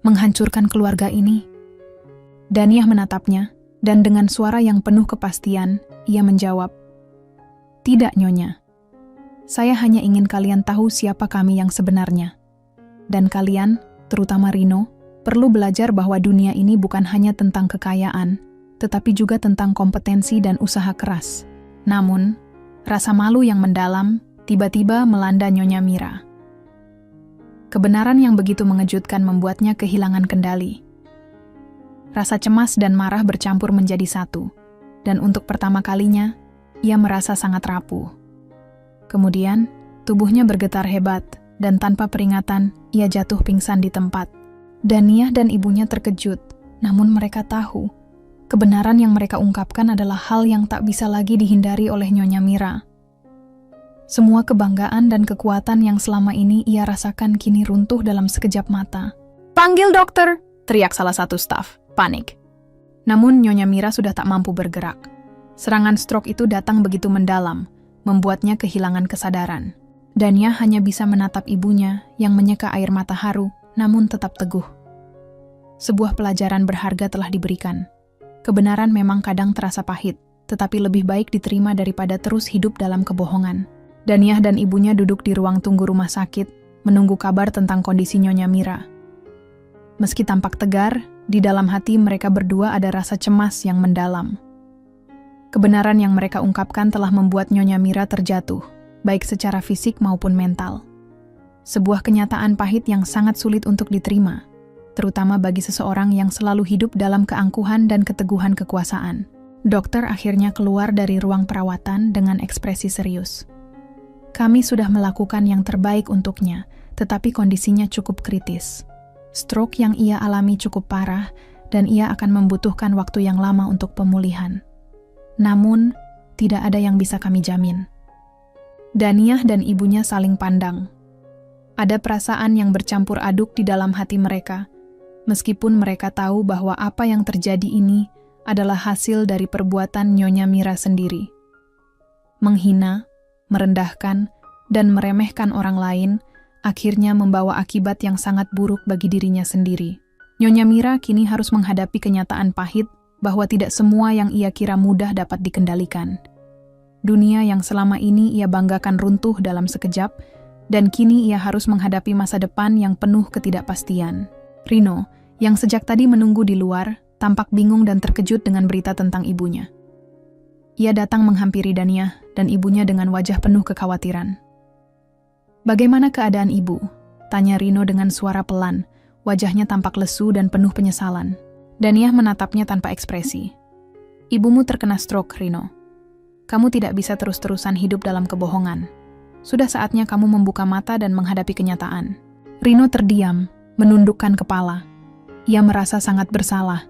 Menghancurkan keluarga ini? Daniyah menatapnya, dan dengan suara yang penuh kepastian, ia menjawab, Tidak, Nyonya. Saya hanya ingin kalian tahu siapa kami yang sebenarnya. Dan kalian, terutama Rino, perlu belajar bahwa dunia ini bukan hanya tentang kekayaan, tetapi juga tentang kompetensi dan usaha keras. Namun, rasa malu yang mendalam tiba-tiba melanda Nyonya Mira. Kebenaran yang begitu mengejutkan membuatnya kehilangan kendali. Rasa cemas dan marah bercampur menjadi satu, dan untuk pertama kalinya, ia merasa sangat rapuh. Kemudian, tubuhnya bergetar hebat, dan tanpa peringatan, ia jatuh pingsan di tempat. Daniyah dan ibunya terkejut, namun mereka tahu, kebenaran yang mereka ungkapkan adalah hal yang tak bisa lagi dihindari oleh Nyonya Mira. Semua kebanggaan dan kekuatan yang selama ini ia rasakan kini runtuh dalam sekejap mata. "Panggil dokter!" teriak salah satu staf, panik. Namun Nyonya Mira sudah tak mampu bergerak. Serangan stroke itu datang begitu mendalam, membuatnya kehilangan kesadaran. Daniyah hanya bisa menatap ibunya yang menyeka air mata haru, namun tetap teguh. Sebuah pelajaran berharga telah diberikan. Kebenaran memang kadang terasa pahit, tetapi lebih baik diterima daripada terus hidup dalam kebohongan. Daniyah dan ibunya duduk di ruang tunggu rumah sakit, menunggu kabar tentang kondisi Nyonya Mira. Meski tampak tegar, di dalam hati mereka berdua ada rasa cemas yang mendalam. Kebenaran yang mereka ungkapkan telah membuat Nyonya Mira terjatuh, baik secara fisik maupun mental. Sebuah kenyataan pahit yang sangat sulit untuk diterima, terutama bagi seseorang yang selalu hidup dalam keangkuhan dan keteguhan kekuasaan. Dokter akhirnya keluar dari ruang perawatan dengan ekspresi serius. Kami sudah melakukan yang terbaik untuknya, tetapi kondisinya cukup kritis. Stroke yang ia alami cukup parah, dan ia akan membutuhkan waktu yang lama untuk pemulihan. Namun, tidak ada yang bisa kami jamin. Daniyah dan ibunya saling pandang. Ada perasaan yang bercampur aduk di dalam hati mereka, meskipun mereka tahu bahwa apa yang terjadi ini adalah hasil dari perbuatan Nyonya Mira sendiri. Menghina, merendahkan, dan meremehkan orang lain akhirnya membawa akibat yang sangat buruk bagi dirinya sendiri. Nyonya Mira kini harus menghadapi kenyataan pahit bahwa tidak semua yang ia kira mudah dapat dikendalikan. Dunia yang selama ini ia banggakan runtuh dalam sekejap, dan kini ia harus menghadapi masa depan yang penuh ketidakpastian. Rino, yang sejak tadi menunggu di luar, tampak bingung dan terkejut dengan berita tentang ibunya. Ia datang menghampiri Daniyah dan ibunya dengan wajah penuh kekhawatiran. "Bagaimana keadaan ibu?" tanya Rino dengan suara pelan, wajahnya tampak lesu dan penuh penyesalan. Daniyah menatapnya tanpa ekspresi. "Ibumu terkena stroke, Rino. Kamu tidak bisa terus-terusan hidup dalam kebohongan. Sudah saatnya kamu membuka mata dan menghadapi kenyataan." Rino terdiam, menundukkan kepala. Ia merasa sangat bersalah.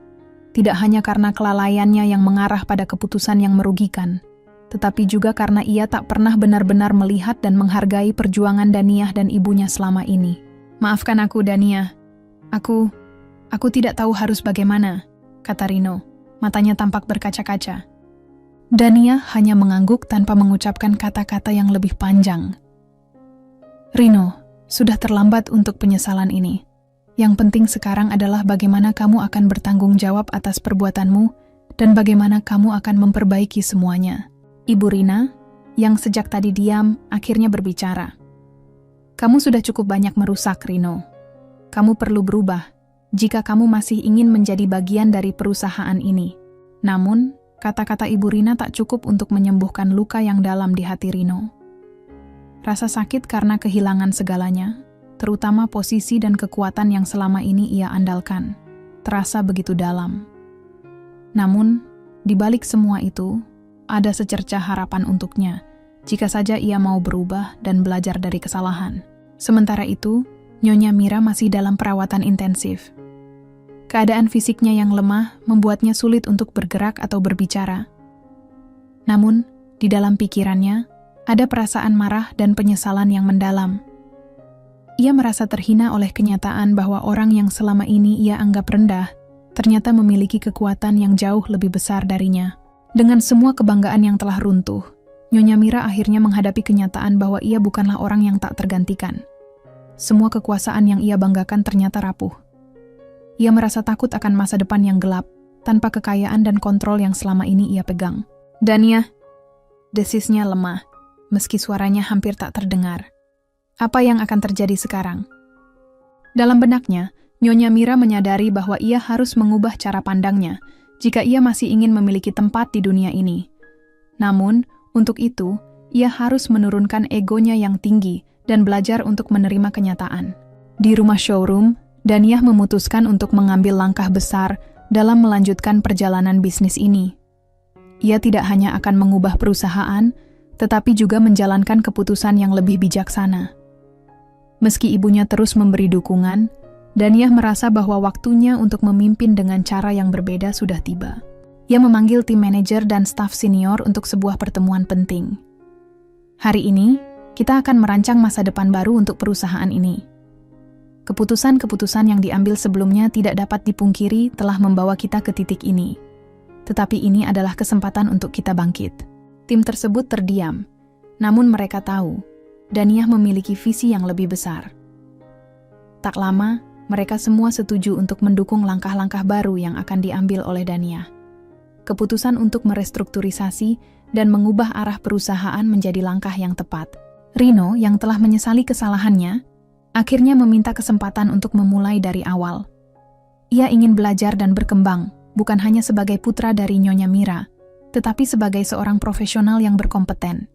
Tidak hanya karena kelalaiannya yang mengarah pada keputusan yang merugikan, tetapi juga karena ia tak pernah benar-benar melihat dan menghargai perjuangan Daniyah dan ibunya selama ini. "Maafkan aku, Daniyah. Aku tidak tahu harus bagaimana," kata Rino, matanya tampak berkaca-kaca. Daniyah hanya mengangguk tanpa mengucapkan kata-kata yang lebih panjang. "Rino, sudah terlambat untuk penyesalan ini. Yang penting sekarang adalah bagaimana kamu akan bertanggung jawab atas perbuatanmu dan bagaimana kamu akan memperbaiki semuanya." Ibu Rina, yang sejak tadi diam, akhirnya berbicara. "Kamu sudah cukup banyak merusak, Rino. Kamu perlu berubah jika kamu masih ingin menjadi bagian dari perusahaan ini. Namun, Kata-kata Ibu Rina tak cukup untuk menyembuhkan luka yang dalam di hati Rino. Rasa sakit karena kehilangan segalanya, terutama posisi dan kekuatan yang selama ini ia andalkan, terasa begitu dalam. Namun, di balik semua itu, ada secercah harapan untuknya, jika saja ia mau berubah dan belajar dari kesalahan. Sementara itu, Nyonya Mira masih dalam perawatan intensif. Keadaan fisiknya yang lemah membuatnya sulit untuk bergerak atau berbicara. Namun, di dalam pikirannya, ada perasaan marah dan penyesalan yang mendalam. Ia merasa terhina oleh kenyataan bahwa orang yang selama ini ia anggap rendah, ternyata memiliki kekuatan yang jauh lebih besar darinya. Dengan semua kebanggaan yang telah runtuh, Nyonya Mira akhirnya menghadapi kenyataan bahwa ia bukanlah orang yang tak tergantikan. Semua kekuasaan yang ia banggakan ternyata rapuh. Ia merasa takut akan masa depan yang gelap, tanpa kekayaan dan kontrol yang selama ini ia pegang. Dania, desisnya lemah, meski suaranya hampir tak terdengar. Apa yang akan terjadi sekarang? Dalam benaknya, Nyonya Mira menyadari bahwa ia harus mengubah cara pandangnya jika ia masih ingin memiliki tempat di dunia ini. Namun, untuk itu, ia harus menurunkan egonya yang tinggi dan belajar untuk menerima kenyataan. Di rumah showroom, Daniah memutuskan untuk mengambil langkah besar dalam melanjutkan perjalanan bisnis ini. Ia tidak hanya akan mengubah perusahaan, tetapi juga menjalankan keputusan yang lebih bijaksana. Meski ibunya terus memberi dukungan, Daniah merasa bahwa waktunya untuk memimpin dengan cara yang berbeda sudah tiba. Ia memanggil tim manajer dan staf senior untuk sebuah pertemuan penting. Hari ini, kita akan merancang masa depan baru untuk perusahaan ini. Keputusan-keputusan yang diambil sebelumnya tidak dapat dipungkiri telah membawa kita ke titik ini. Tetapi ini adalah kesempatan untuk kita bangkit. Tim tersebut terdiam, namun mereka tahu, Daniah memiliki visi yang lebih besar. Tak lama, mereka semua setuju untuk mendukung langkah-langkah baru yang akan diambil oleh Daniah. Keputusan untuk merestrukturisasi dan mengubah arah perusahaan menjadi langkah yang tepat. Rino yang telah menyesali kesalahannya, akhirnya meminta kesempatan untuk memulai dari awal. Ia ingin belajar dan berkembang, bukan hanya sebagai putra dari Nyonya Mira, tetapi sebagai seorang profesional yang berkompeten.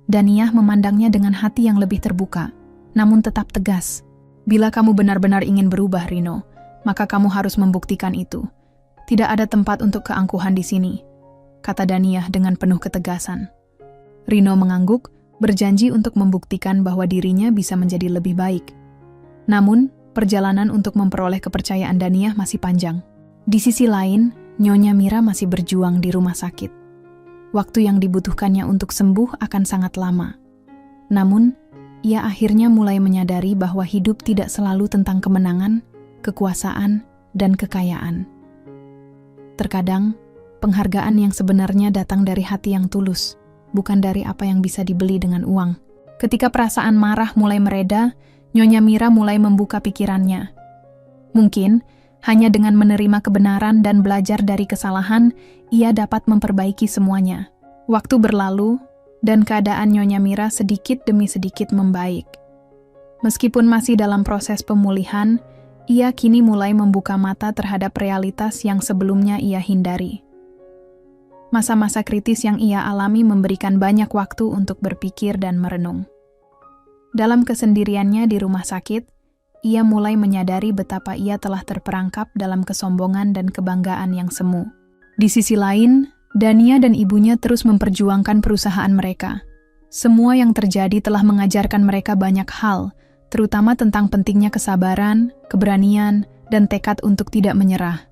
Daniah memandangnya dengan hati yang lebih terbuka, namun tetap tegas. Bila kamu benar-benar ingin berubah, Rino, maka kamu harus membuktikan itu. Tidak ada tempat untuk keangkuhan di sini, kata Daniah dengan penuh ketegasan. Rino mengangguk, berjanji untuk membuktikan bahwa dirinya bisa menjadi lebih baik. Namun, perjalanan untuk memperoleh kepercayaan Daniah masih panjang. Di sisi lain, Nyonya Mira masih berjuang di rumah sakit. Waktu yang dibutuhkannya untuk sembuh akan sangat lama. Namun, ia akhirnya mulai menyadari bahwa hidup tidak selalu tentang kemenangan, kekuasaan, dan kekayaan. Terkadang, penghargaan yang sebenarnya datang dari hati yang tulus, bukan dari apa yang bisa dibeli dengan uang. Ketika perasaan marah mulai mereda, Nyonya Mira mulai membuka pikirannya. Mungkin, hanya dengan menerima kebenaran dan belajar dari kesalahan, ia dapat memperbaiki semuanya. Waktu berlalu, dan keadaan Nyonya Mira sedikit demi sedikit membaik. Meskipun masih dalam proses pemulihan, ia kini mulai membuka mata terhadap realitas yang sebelumnya ia hindari. Masa-masa kritis yang ia alami memberikan banyak waktu untuk berpikir dan merenung. Dalam kesendiriannya di rumah sakit, ia mulai menyadari betapa ia telah terperangkap dalam kesombongan dan kebanggaan yang semu. Di sisi lain, Dania dan ibunya terus memperjuangkan perusahaan mereka. Semua yang terjadi telah mengajarkan mereka banyak hal, terutama tentang pentingnya kesabaran, keberanian, dan tekad untuk tidak menyerah.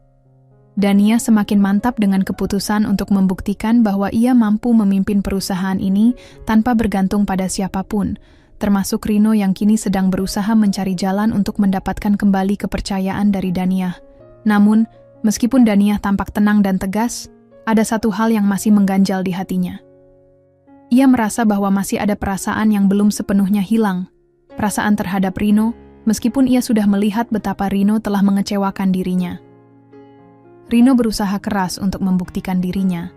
Dania semakin mantap dengan keputusan untuk membuktikan bahwa ia mampu memimpin perusahaan ini tanpa bergantung pada siapapun, termasuk Rino yang kini sedang berusaha mencari jalan untuk mendapatkan kembali kepercayaan dari Dania. Namun, meskipun Dania tampak tenang dan tegas, ada satu hal yang masih mengganjal di hatinya. Ia merasa bahwa masih ada perasaan yang belum sepenuhnya hilang, perasaan terhadap Rino, meskipun ia sudah melihat betapa Rino telah mengecewakan dirinya. Rino berusaha keras untuk membuktikan dirinya,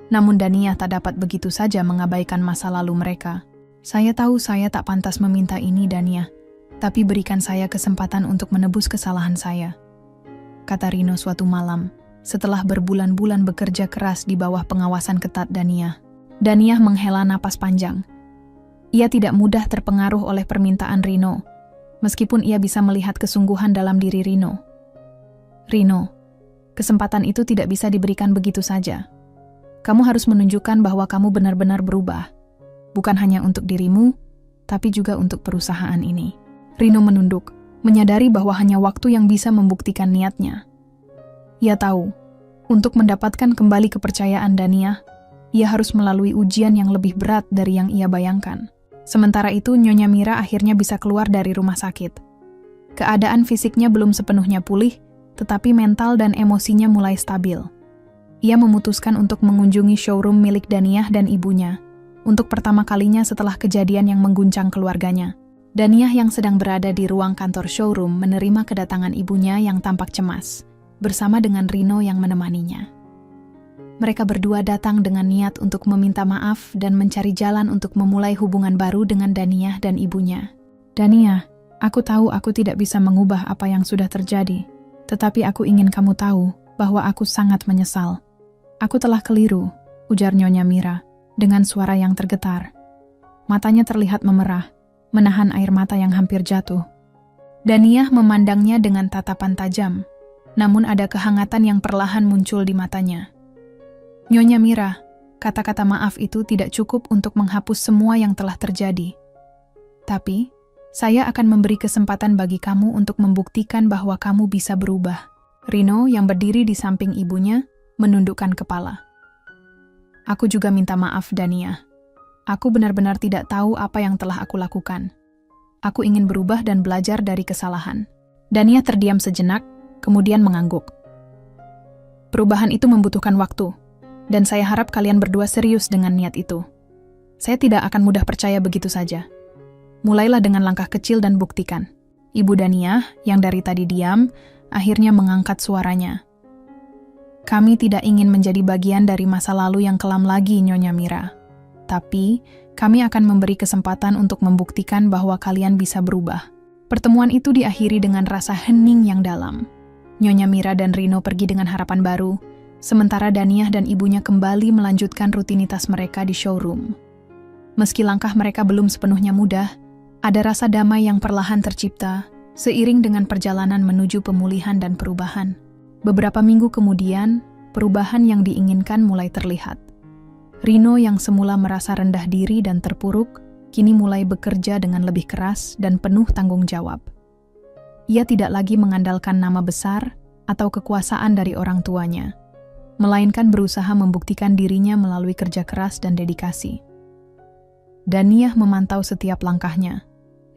namun Dania tak dapat begitu saja mengabaikan masa lalu mereka. Saya tahu saya tak pantas meminta ini, Dania, tapi berikan saya kesempatan untuk menebus kesalahan saya, kata Rino suatu malam, setelah berbulan-bulan bekerja keras di bawah pengawasan ketat Daniah. Daniah menghela napas panjang. Ia tidak mudah terpengaruh oleh permintaan Rino, meskipun ia bisa melihat kesungguhan dalam diri Rino. Rino, kesempatan itu tidak bisa diberikan begitu saja. Kamu harus menunjukkan bahwa kamu benar-benar berubah, bukan hanya untuk dirimu, tapi juga untuk perusahaan ini. Rino menunduk, menyadari bahwa hanya waktu yang bisa membuktikan niatnya. Ia tahu, untuk mendapatkan kembali kepercayaan Daniah, ia harus melalui ujian yang lebih berat dari yang ia bayangkan. Sementara itu, Nyonya Mira akhirnya bisa keluar dari rumah sakit. Keadaan fisiknya belum sepenuhnya pulih, tetapi mental dan emosinya mulai stabil. Ia memutuskan untuk mengunjungi showroom milik Daniah dan ibunya, untuk pertama kalinya setelah kejadian yang mengguncang keluarganya. Daniah yang sedang berada di ruang kantor showroom menerima kedatangan ibunya yang tampak cemas, bersama dengan Rino yang menemaninya. Mereka berdua datang dengan niat untuk meminta maaf dan mencari jalan untuk memulai hubungan baru dengan Daniah dan ibunya. Daniah, aku tahu aku tidak bisa mengubah apa yang sudah terjadi, tetapi aku ingin kamu tahu bahwa aku sangat menyesal. Aku telah keliru, ujar Nyonya Mira, dengan suara yang tergetar. Matanya terlihat memerah, menahan air mata yang hampir jatuh. Daniah memandangnya dengan tatapan tajam, namun ada kehangatan yang perlahan muncul di matanya. Nyonya Mira, kata-kata maaf itu tidak cukup untuk menghapus semua yang telah terjadi. Tapi, saya akan memberi kesempatan bagi kamu untuk membuktikan bahwa kamu bisa berubah. Rino yang berdiri di samping ibunya menundukkan kepala. Aku juga minta maaf, Daniah. Aku benar-benar tidak tahu apa yang telah aku lakukan. Aku ingin berubah dan belajar dari kesalahan. Daniah terdiam sejenak, kemudian mengangguk. Perubahan itu membutuhkan waktu, dan saya harap kalian berdua serius dengan niat itu. Saya tidak akan mudah percaya begitu saja. Mulailah dengan langkah kecil dan buktikan. Ibu Daniah, yang dari tadi diam, akhirnya mengangkat suaranya. Kami tidak ingin menjadi bagian dari masa lalu yang kelam lagi, Nyonya Mira. Tapi, kami akan memberi kesempatan untuk membuktikan bahwa kalian bisa berubah. Pertemuan itu diakhiri dengan rasa hening yang dalam. Nyonya Mira dan Rino pergi dengan harapan baru, sementara Daniah dan ibunya kembali melanjutkan rutinitas mereka di showroom. Meski langkah mereka belum sepenuhnya mudah, ada rasa damai yang perlahan tercipta, seiring dengan perjalanan menuju pemulihan dan perubahan. Beberapa minggu kemudian, perubahan yang diinginkan mulai terlihat. Rino yang semula merasa rendah diri dan terpuruk, kini mulai bekerja dengan lebih keras dan penuh tanggung jawab. Ia tidak lagi mengandalkan nama besar atau kekuasaan dari orang tuanya, melainkan berusaha membuktikan dirinya melalui kerja keras dan dedikasi. Daniah memantau setiap langkahnya,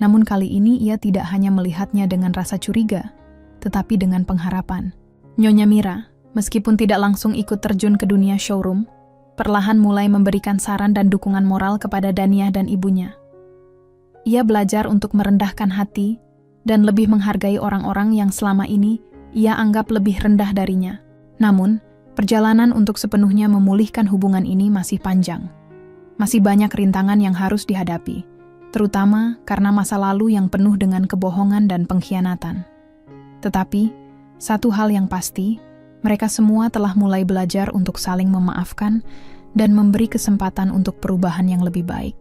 namun kali ini ia tidak hanya melihatnya dengan rasa curiga, tetapi dengan pengharapan. Nyonya Mira, meskipun tidak langsung ikut terjun ke dunia showroom, perlahan mulai memberikan saran dan dukungan moral kepada Daniah dan ibunya. Ia belajar untuk merendahkan hati dan lebih menghargai orang-orang yang selama ini ia anggap lebih rendah darinya. Namun, perjalanan untuk sepenuhnya memulihkan hubungan ini masih panjang. Masih banyak rintangan yang harus dihadapi, terutama karena masa lalu yang penuh dengan kebohongan dan pengkhianatan. Tetapi, satu hal yang pasti, mereka semua telah mulai belajar untuk saling memaafkan dan memberi kesempatan untuk perubahan yang lebih baik.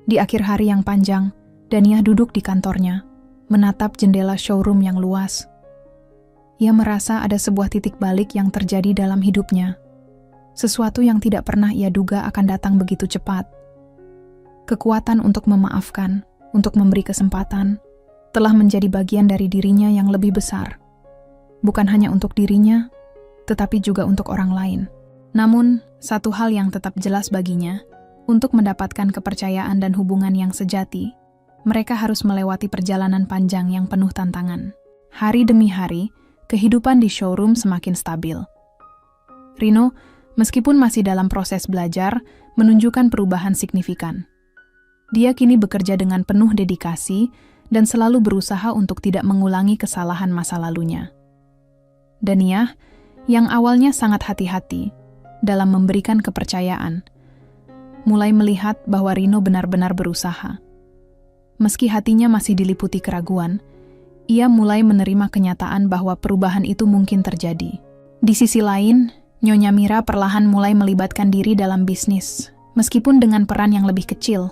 Di akhir hari yang panjang, Daniah duduk di kantornya, menatap jendela showroom yang luas. Ia merasa ada sebuah titik balik yang terjadi dalam hidupnya. Sesuatu yang tidak pernah ia duga akan datang begitu cepat. Kekuatan untuk memaafkan, untuk memberi kesempatan, telah menjadi bagian dari dirinya yang lebih besar. Bukan hanya untuk dirinya, tetapi juga untuk orang lain. Namun, satu hal yang tetap jelas baginya, untuk mendapatkan kepercayaan dan hubungan yang sejati, mereka harus melewati perjalanan panjang yang penuh tantangan. Hari demi hari, kehidupan di showroom semakin stabil. Rino, meskipun masih dalam proses belajar, menunjukkan perubahan signifikan. Dia kini bekerja dengan penuh dedikasi dan selalu berusaha untuk tidak mengulangi kesalahan masa lalunya. Daniah, yang awalnya sangat hati-hati dalam memberikan kepercayaan, mulai melihat bahwa Rino benar-benar berusaha. Meski hatinya masih diliputi keraguan, ia mulai menerima kenyataan bahwa perubahan itu mungkin terjadi. Di sisi lain, Nyonya Mira perlahan mulai melibatkan diri dalam bisnis. Meskipun dengan peran yang lebih kecil,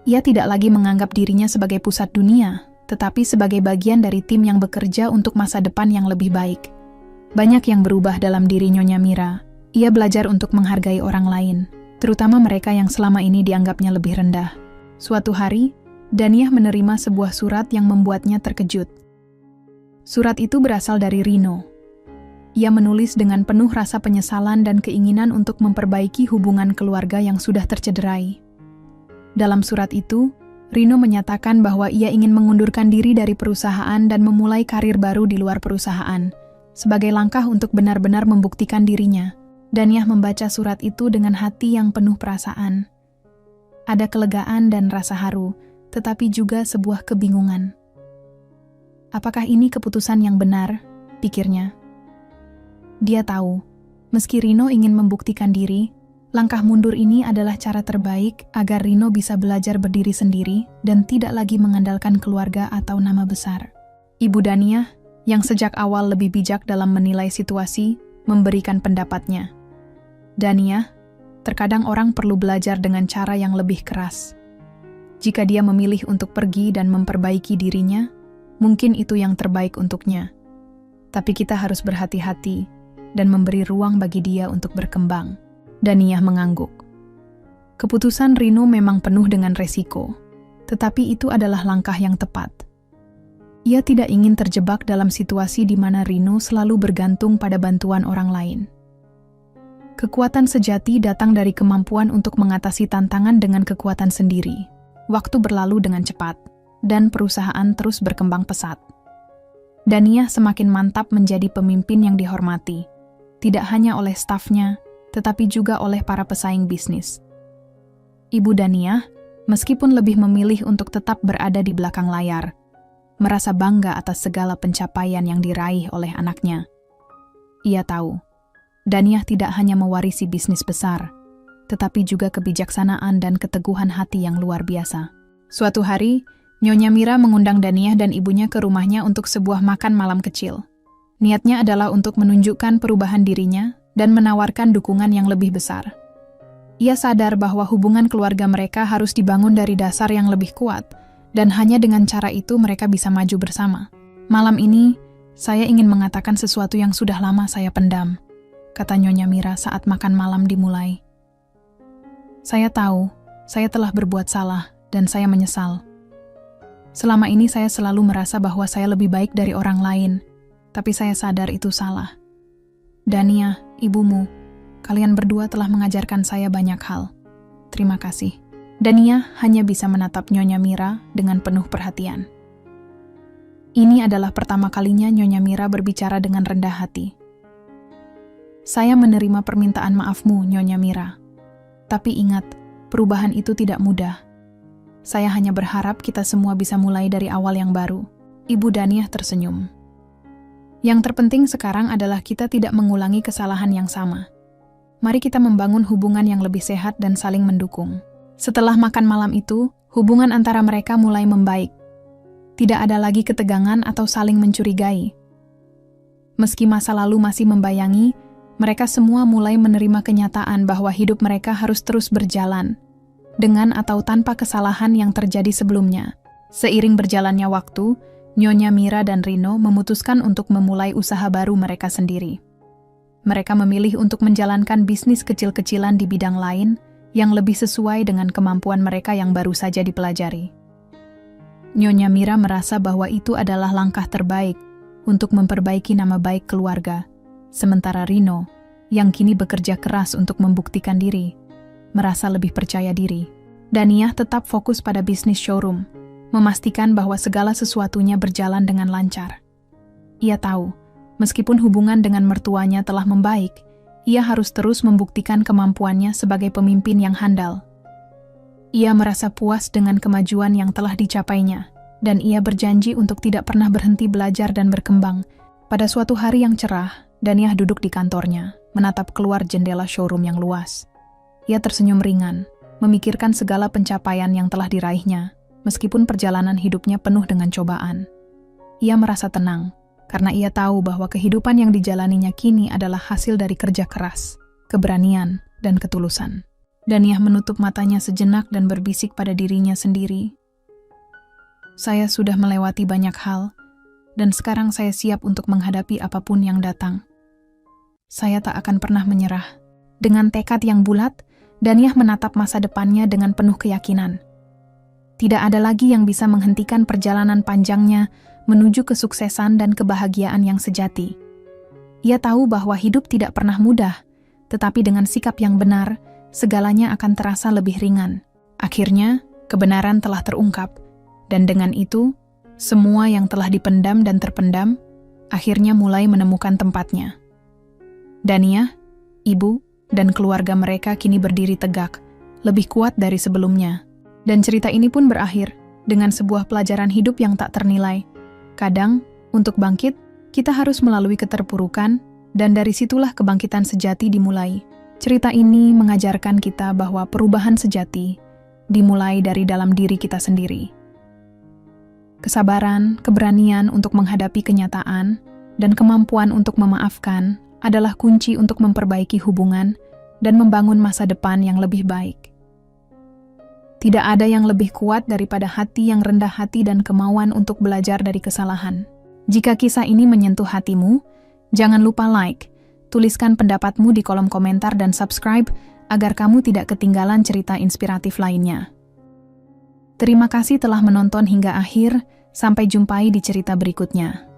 ia tidak lagi menganggap dirinya sebagai pusat dunia, tetapi sebagai bagian dari tim yang bekerja untuk masa depan yang lebih baik. Banyak yang berubah dalam diri Nyonya Mira. Ia belajar untuk menghargai orang lain, terutama mereka yang selama ini dianggapnya lebih rendah. Suatu hari, Daniah menerima sebuah surat yang membuatnya terkejut. Surat itu berasal dari Rino. Ia menulis dengan penuh rasa penyesalan dan keinginan untuk memperbaiki hubungan keluarga yang sudah tercederai. Dalam surat itu, Rino menyatakan bahwa ia ingin mengundurkan diri dari perusahaan dan memulai karir baru di luar perusahaan, sebagai langkah untuk benar-benar membuktikan dirinya. Daniah membaca surat itu dengan hati yang penuh perasaan. Ada kelegaan dan rasa haru, tetapi juga sebuah kebingungan. Apakah ini keputusan yang benar? Pikirnya. Dia tahu, meski Rino ingin membuktikan diri, langkah mundur ini adalah cara terbaik agar Rino bisa belajar berdiri sendiri dan tidak lagi mengandalkan keluarga atau nama besar. Ibu Daniah, yang sejak awal lebih bijak dalam menilai situasi, memberikan pendapatnya. Daniah, terkadang orang perlu belajar dengan cara yang lebih keras. Jika dia memilih untuk pergi dan memperbaiki dirinya, mungkin itu yang terbaik untuknya. Tapi kita harus berhati-hati dan memberi ruang bagi dia untuk berkembang. Daniah mengangguk. Keputusan Rino memang penuh dengan resiko, tetapi itu adalah langkah yang tepat. Ia tidak ingin terjebak dalam situasi di mana Rino selalu bergantung pada bantuan orang lain. Kekuatan sejati datang dari kemampuan untuk mengatasi tantangan dengan kekuatan sendiri. Waktu berlalu dengan cepat, dan perusahaan terus berkembang pesat. Daniah semakin mantap menjadi pemimpin yang dihormati, tidak hanya oleh stafnya, tetapi juga oleh para pesaing bisnis. Ibu Daniah, meskipun lebih memilih untuk tetap berada di belakang layar, merasa bangga atas segala pencapaian yang diraih oleh anaknya. Ia tahu, Daniah tidak hanya mewarisi bisnis besar, tetapi juga kebijaksanaan dan keteguhan hati yang luar biasa. Suatu hari, Nyonya Mira mengundang Daniah dan ibunya ke rumahnya untuk sebuah makan malam kecil. Niatnya adalah untuk menunjukkan perubahan dirinya dan menawarkan dukungan yang lebih besar. Ia sadar bahwa hubungan keluarga mereka harus dibangun dari dasar yang lebih kuat, dan hanya dengan cara itu mereka bisa maju bersama. Malam ini, saya ingin mengatakan sesuatu yang sudah lama saya pendam, kata Nyonya Mira saat makan malam dimulai. Saya tahu, saya telah berbuat salah, dan saya menyesal. Selama ini saya selalu merasa bahwa saya lebih baik dari orang lain, tapi saya sadar itu salah. Daniah, ibumu, kalian berdua telah mengajarkan saya banyak hal. Terima kasih. Daniah hanya bisa menatap Nyonya Mira dengan penuh perhatian. Ini adalah pertama kalinya Nyonya Mira berbicara dengan rendah hati. Saya menerima permintaan maafmu, Nyonya Mira. Tapi ingat, perubahan itu tidak mudah. Saya hanya berharap kita semua bisa mulai dari awal yang baru. Ibu Daniah tersenyum. Yang terpenting sekarang adalah kita tidak mengulangi kesalahan yang sama. Mari kita membangun hubungan yang lebih sehat dan saling mendukung. Setelah makan malam itu, hubungan antara mereka mulai membaik. Tidak ada lagi ketegangan atau saling mencurigai. Meski masa lalu masih membayangi, mereka semua mulai menerima kenyataan bahwa hidup mereka harus terus berjalan, dengan atau tanpa kesalahan yang terjadi sebelumnya. Seiring berjalannya waktu, Nyonya Mira dan Rino memutuskan untuk memulai usaha baru mereka sendiri. Mereka memilih untuk menjalankan bisnis kecil-kecilan di bidang lain yang lebih sesuai dengan kemampuan mereka yang baru saja dipelajari. Nyonya Mira merasa bahwa itu adalah langkah terbaik untuk memperbaiki nama baik keluarga, sementara Rino, yang kini bekerja keras untuk membuktikan diri, merasa lebih percaya diri. Daniah tetap fokus pada bisnis showroom, memastikan bahwa segala sesuatunya berjalan dengan lancar. Ia tahu, meskipun hubungan dengan mertuanya telah membaik, ia harus terus membuktikan kemampuannya sebagai pemimpin yang handal. Ia merasa puas dengan kemajuan yang telah dicapainya, dan ia berjanji untuk tidak pernah berhenti belajar dan berkembang. Pada suatu hari yang cerah, Daniah duduk di kantornya, menatap keluar jendela showroom yang luas. Ia tersenyum ringan, memikirkan segala pencapaian yang telah diraihnya, meskipun perjalanan hidupnya penuh dengan cobaan. Ia merasa tenang, karena ia tahu bahwa kehidupan yang dijalaninya kini adalah hasil dari kerja keras, keberanian, dan ketulusan. Daniyah menutup matanya sejenak dan berbisik pada dirinya sendiri. Saya sudah melewati banyak hal, dan sekarang saya siap untuk menghadapi apapun yang datang. Saya tak akan pernah menyerah. Dengan tekad yang bulat, Daniyah menatap masa depannya dengan penuh keyakinan. Tidak ada lagi yang bisa menghentikan perjalanan panjangnya menuju kesuksesan dan kebahagiaan yang sejati. Ia tahu bahwa hidup tidak pernah mudah, tetapi dengan sikap yang benar, segalanya akan terasa lebih ringan. Akhirnya, kebenaran telah terungkap, dan dengan itu, semua yang telah dipendam dan terpendam, akhirnya mulai menemukan tempatnya. Daniyah, ibu, dan keluarga mereka kini berdiri tegak, lebih kuat dari sebelumnya. Dan cerita ini pun berakhir dengan sebuah pelajaran hidup yang tak ternilai. Kadang, untuk bangkit, kita harus melalui keterpurukan, dan dari situlah kebangkitan sejati dimulai. Cerita ini mengajarkan kita bahwa perubahan sejati dimulai dari dalam diri kita sendiri. Kesabaran, keberanian untuk menghadapi kenyataan, dan kemampuan untuk memaafkan adalah kunci untuk memperbaiki hubungan dan membangun masa depan yang lebih baik. Tidak ada yang lebih kuat daripada hati yang rendah hati dan kemauan untuk belajar dari kesalahan. Jika kisah ini menyentuh hatimu, jangan lupa like, tuliskan pendapatmu di kolom komentar dan subscribe agar kamu tidak ketinggalan cerita inspiratif lainnya. Terima kasih telah menonton hingga akhir, sampai jumpai di cerita berikutnya.